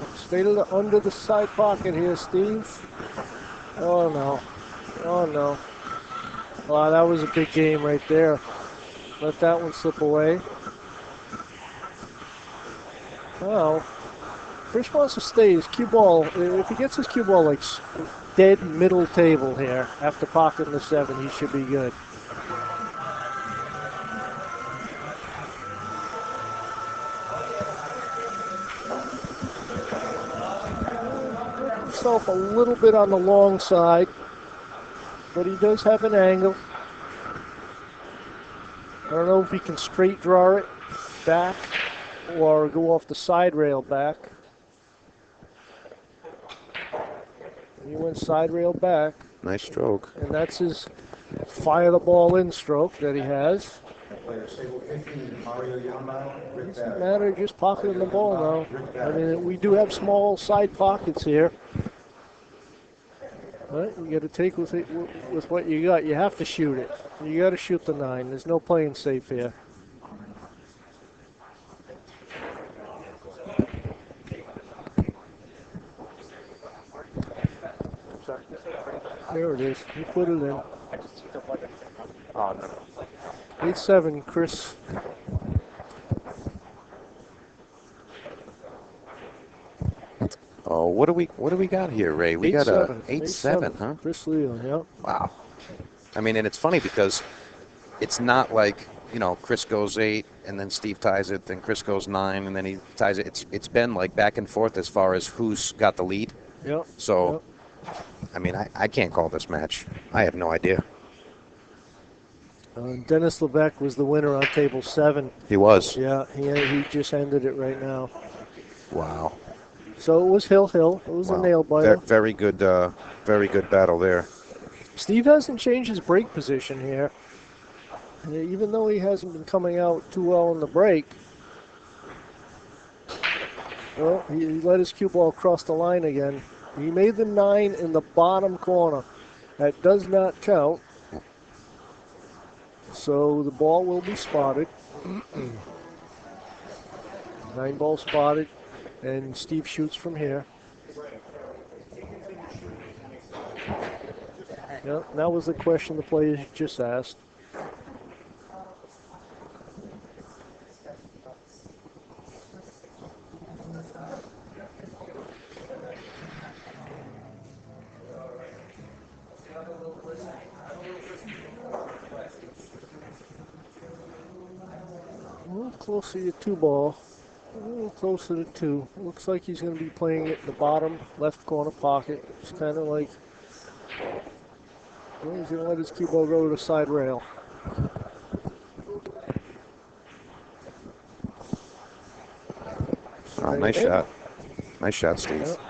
under the side pocket here, Steve. Oh no. Wow, that was a big game right there. Let that one slip away. Well, Chris wants to stay his cue ball. If he gets his cue ball like dead middle table here after pocketing the 7, he should be good. Himself a little bit on the long side, but he does have an angle. don't know if he can straight draw it back or go off the side rail back. He went side rail back, Nice stroke. and that's his fire the ball in stroke that he has. Players table 15, Mario Yama, Rick Doesn't Barrett. matter, just pocketing the ball now. I mean, we do have small side pockets here. But you got to take with what you got. You have to shoot it. You got to shoot the 9. There's no playing safe here. There it is. He put it in. Oh, no. 8-7, Chris. Oh, what do we got here, Ray? We got a 8-7, huh? Chris Leal, yeah. Wow. I mean, and it's funny because it's not like, you know, Chris goes 8 and then Steve ties it, then Chris goes 9 and then he ties it. It's been like back and forth as far as who's got the lead. Yep. So, I mean, I can't call this match. I have no idea. Dennis Levesque was the winner on table 7. He was. Yeah, he just ended it right now. Wow. So it was Hill. It was a nail biter. Very good battle there. Steve hasn't changed his break position here. Even though he hasn't been coming out too well in the break. Well, he let his cue ball cross the line again. He made the 9 in the bottom corner. That does not count. So the ball will be spotted. 9 ball spotted. And Steve shoots from here. Yep, that was the question the players just asked. A little closer to 2 ball. A little closer to 2. Looks like he's going to be playing it in the bottom left corner pocket. It's kind of like, well, he's going to let his cue ball go to the side rail. Oh, nice shot. Nice shot, Steve. Yep.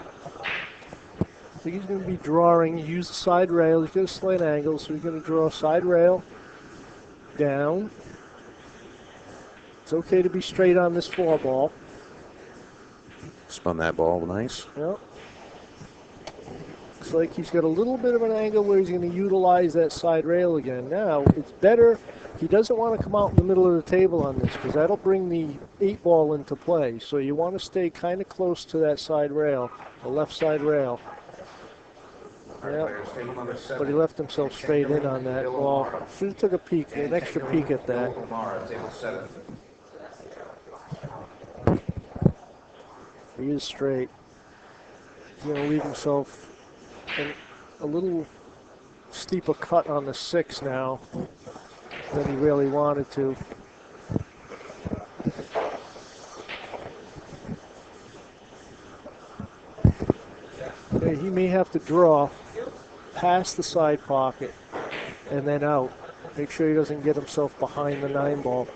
I think he's going to be drawing. Use the side rail. He's got a slight angle, so he's going to draw side rail down. It's okay to be straight on this 4 ball. Spun that ball nice. Yep. Looks like he's got a little bit of an angle where he's going to utilize that side rail again. Now, it's better. He doesn't want to come out in the middle of the table on this because that'll bring the 8 ball into play. So you want to stay kind of close to that side rail, the left side rail. Yep. Players table number 7. But he left himself straight in on that ball. Should have took a peek, an extra peek at that. Mara, table 7. He is straight. He's going to leave himself in a little steeper cut on the 6 now than he really wanted to. Okay, he may have to draw past the side pocket and then out. Make sure he doesn't get himself behind the 9 ball.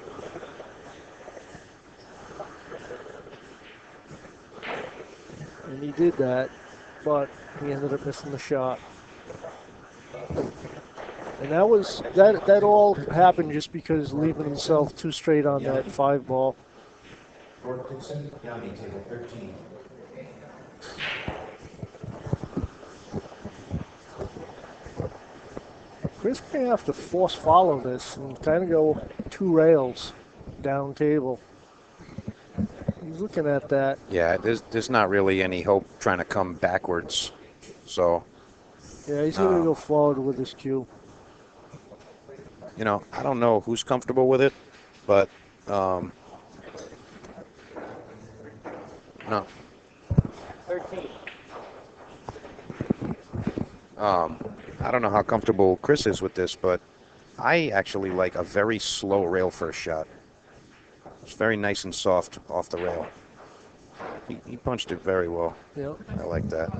And he did that, but he ended up missing the shot. And that all happened just because leaving himself too straight on that 5 ball. Gordon Dixon, Yanni, table 13. Chris may have to force follow this and kind of go 2 rails down table. He's looking at that. Yeah, there's not really any hope trying to come backwards. So, Yeah, he's going to go forward with his cue. you know, I don't know who's comfortable with it, but no. 13. I don't know how comfortable Chris is with this, but I actually like a very slow rail first shot. It's very nice and soft off the rail. He punched it very well. Yep. I like that.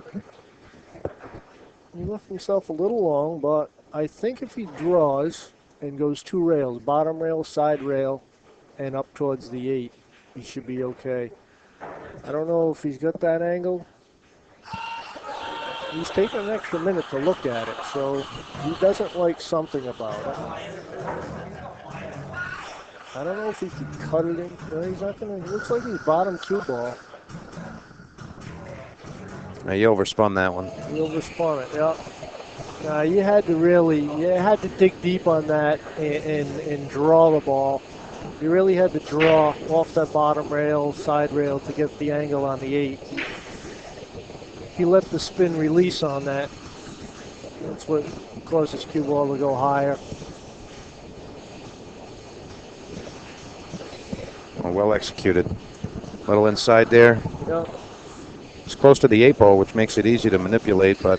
He left himself a little long, but I think if he draws, and goes 2 rails, bottom rail, side rail, and up towards the 8. He should be okay. I don't know if he's got that angle. He's taking an extra minute to look at it, so he doesn't like something about it. I don't know if he could cut it in. No, he's not going to. It looks like he's bottom cue ball. Now you overspun that one. He overspun it, yeah. You had to dig deep on that and draw the ball. You really had to draw off that bottom rail, side rail to get the angle on the 8. He let the spin release on that. That's what caused his cue ball to go higher. Well executed. Little inside there. Yeah. It's close to the 8 ball, which makes it easy to manipulate, but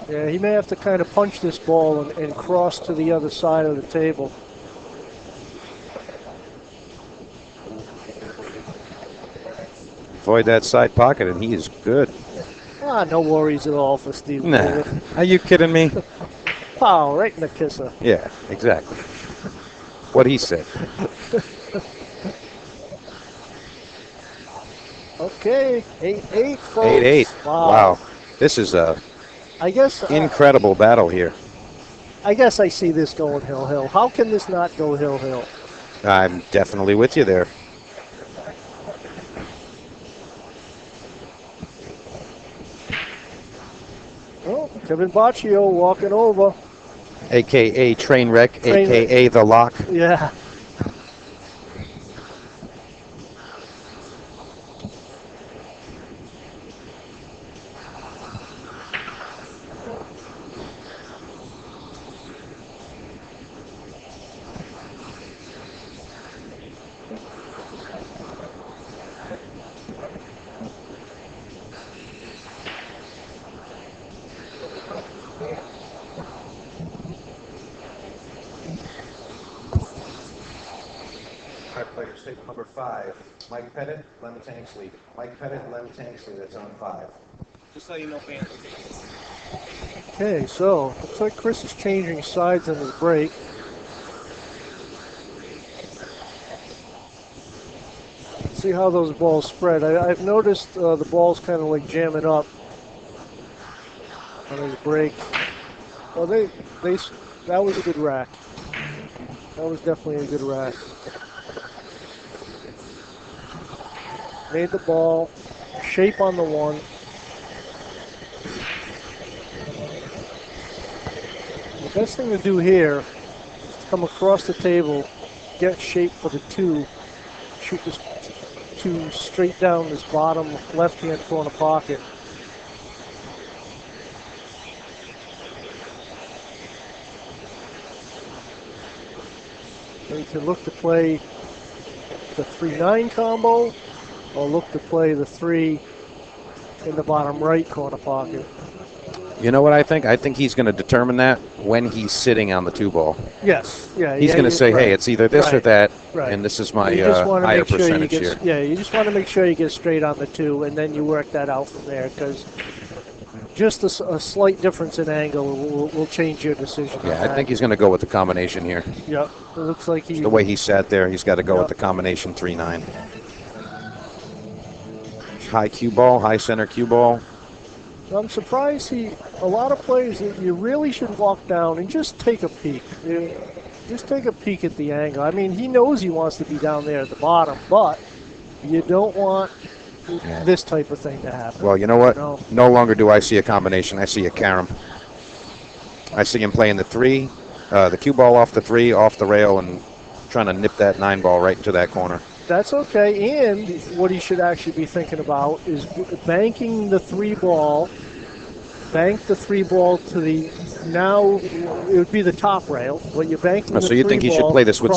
Yeah, he may have to kind of punch this ball and cross to the other side of the table. avoid that side pocket, and he is good. No worries at all for Steve. Nah, are you kidding me? Pow, right in the kisser. Yeah, exactly. What he said. Okay, 8-8, folks. 8-8. Wow. This is a I guess incredible battle here. I guess I see this going hill-hill. How can this not go hill-hill? I'm definitely with you there. Oh, Kevin Baccio walking over. A.K.A. Trainwreck, A.K.A. The Lock. Yeah. Players, table number 5, Mike Pettit, Lemon Tanksley. Mike Pettit, Lemon Tanksley, that's on 5. Just so you know, fans. Okay, so looks like Chris is changing sides in his break. See how those balls spread. I've noticed the balls kind of like jamming up on his break. Well, that was a good rack. That was definitely a good rack. Made the ball, shape on the 1. The best thing to do here is to come across the table, get shape for the 2, shoot this 2 straight down this bottom left-hand corner pocket. So you can look to play the 3-9 combo, or look to play the 3 in the bottom right corner pocket. You know what I think? I think he's going to determine that when he's sitting on the 2 ball. Yes, yeah. He's going to say, hey, it's either this or that, and this is my higher percentage here. Yeah, you just want to make sure you get straight on the 2, and then you work that out from there, because just a slight difference in angle will change your decision. Yeah, I think he's going to go with the combination here. Yep, it looks like the way he sat there, he's got to go with the combination 3-9. High cue ball, high center cue ball. I'm surprised a lot of players, you really should walk down and just take a peek. Just take a peek at the angle. I mean, he knows he wants to be down there at the bottom, but you don't want this type of thing to happen. Well, you know what? No longer do I see a combination. I see a carom. I see him playing the 3, the cue ball off the 3, off the rail, and trying to nip that 9 ball right into that corner. That's okay, and what he should actually be thinking about is banking the 3 ball, bank the 3 ball to the, now it would be the top rail, but you bank the 3 ball. So you think he should play this with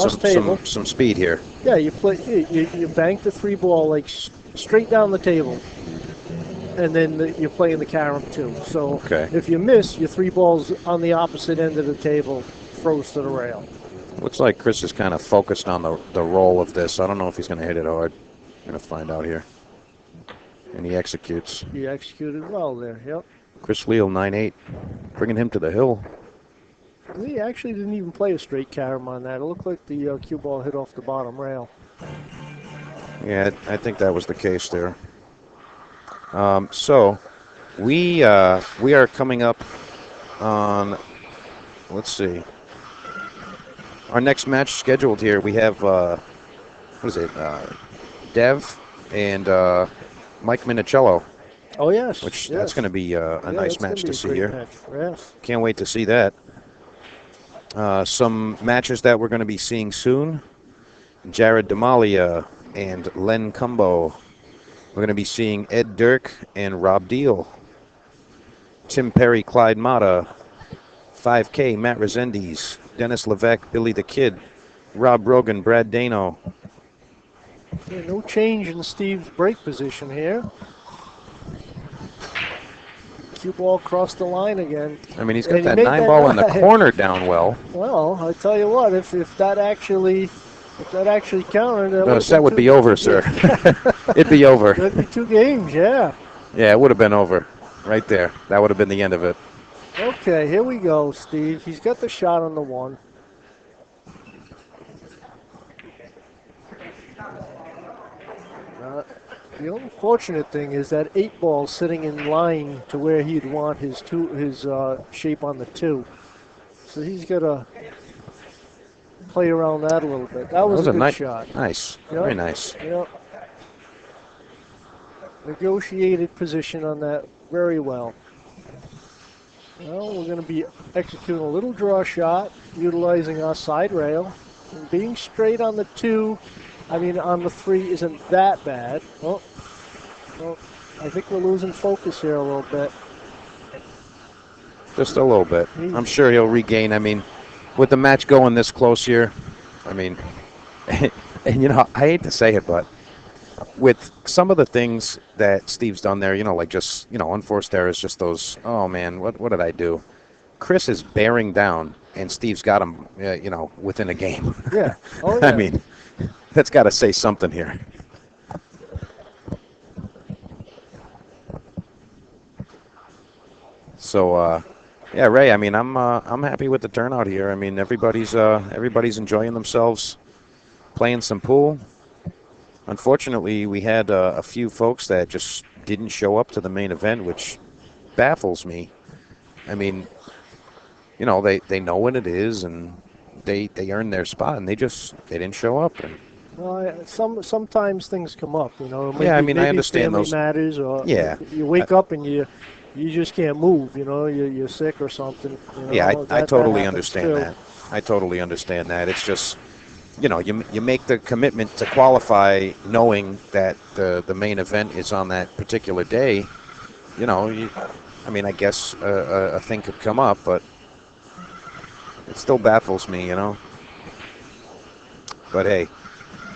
some speed here? Yeah, you bank the 3 ball like straight down the table, and then you're playing the carom too. So if you miss, your 3 balls on the opposite end of the table throws to the rail. Looks like Chris is kind of focused on the roll of this. I don't know if he's going to hit it hard. I'm going to find out here. And he executes. He executed well there, yep. Chris Leal, 9-8, bringing him to the hill. We actually didn't even play a straight carom on that. It looked like the cue ball hit off the bottom rail. Yeah, I think that was the case there. So we are coming up on, let's see, our next match scheduled here. We have, what is it, Dev and Mike Minicello, Oh, yes. which yes. that's going to be a Yeah, nice that's gonna match be to a see great here. match. Yes. Can't wait to see that. Some matches that we're going to be seeing soon. Jared Demalia and Len Cumbo. We're going to be seeing Ed Dirk and Rob Deal. Tim Perry, Clyde Mata. 5K, Matt Resendiz. Dennis Levesque, Billy the Kid. Rob Rogan, Brad Dano. Yeah, no change in Steve's break position here. Cue ball crossed the line again. I mean, he's And got he that made 9 that ball in the right. corner down well. Well, I tell you what, if that actually counted, The set would be over, sir. It'd be over. That'd be 2 games, yeah. Yeah, it would have been over right there. That would have been the end of it. Okay, here we go, Steve. He's got the shot on the 1. The unfortunate thing is that 8 ball's sitting in line to where he'd want his shape on the 2. So he's got to play around that a little bit. That was a good shot. Nice. Yep. Very nice. Yep. Negotiated position on that very well. Well, we're going to be executing a little draw shot, utilizing our side rail. And being straight on the 2, on the 3 isn't that bad. Oh, I think we're losing focus here a little bit. Just a little bit. I'm sure he'll regain. With the match going this close here, and I hate to say it, but with some of the things that Steve's done there, like just, unforced errors, just those, oh man, what did I do? Chris is bearing down, and Steve's got him, within a game. Yeah. Oh, yeah. That's got to say something here. So, yeah, Ray. I'm happy with the turnout here. Everybody's enjoying themselves, playing some pool. Unfortunately, we had a few folks that just didn't show up to the main event, which baffles me. They know when it is, and they earned their spot, and they didn't show up. And well, sometimes things come up, Maybe, I maybe understand family those matters, or you wake up and you just can't move. You're sick or something. Yeah, I totally that understand too. that. I totally understand that. It's just, you make the commitment to qualify knowing that the main event is on that particular day. I guess a thing could come up, but it still baffles me, But hey,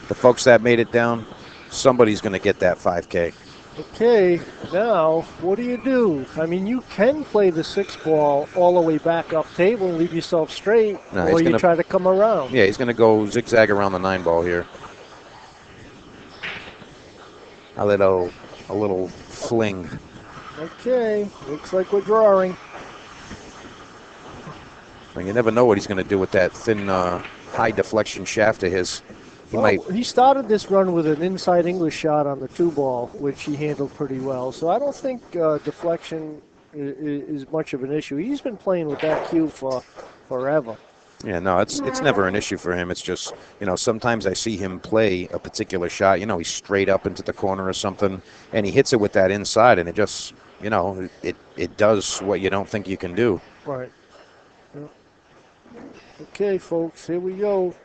the folks that made it down, somebody's going to get that 5K. Okay, now what do? You can play the 6 ball all the way back up table and leave yourself straight, or you try to come around. Yeah, he's going to go zigzag around the 9 ball here. A little fling. Okay, looks like we're drawing. You never know what he's going to do with that thin, high deflection shaft of his. He started this run with an inside English shot on the 2 ball, which he handled pretty well. So I don't think deflection is much of an issue. He's been playing with that cue for forever. Yeah, no, it's never an issue for him. It's just, sometimes I see him play a particular shot. He's straight up into the corner or something, and he hits it with that inside, and it just, it does what you don't think you can do. Right. Yeah. Okay, folks, here we go.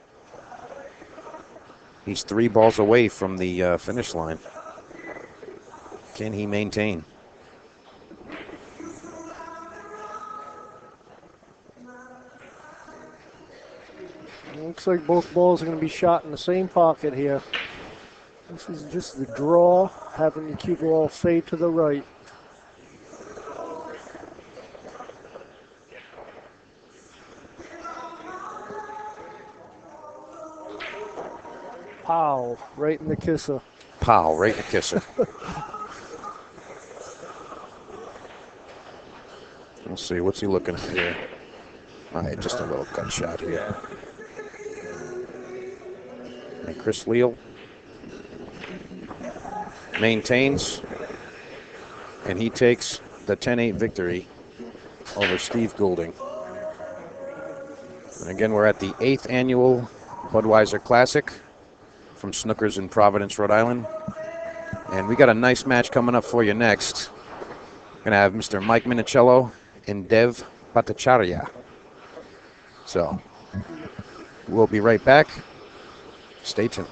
He's 3 balls away from the finish line. Can he maintain? Looks like both balls are going to be shot in the same pocket here. This is just the draw, having the cue ball fade to the right. Pow, right in the kisser. Pow, right in the kisser. Let's see, what's he looking at here? All right, just a little gut shot here. And Chris Leal maintains, and he takes the 10-8 victory over Steve Goulding. And again, we're at the 8th Annual Budweiser Classic from Snookers in Providence, Rhode Island. And we got a nice match coming up for you next. We're going to have Mr. Mike Minicello and Dev Bhattacharya. So we'll be right back. Stay tuned.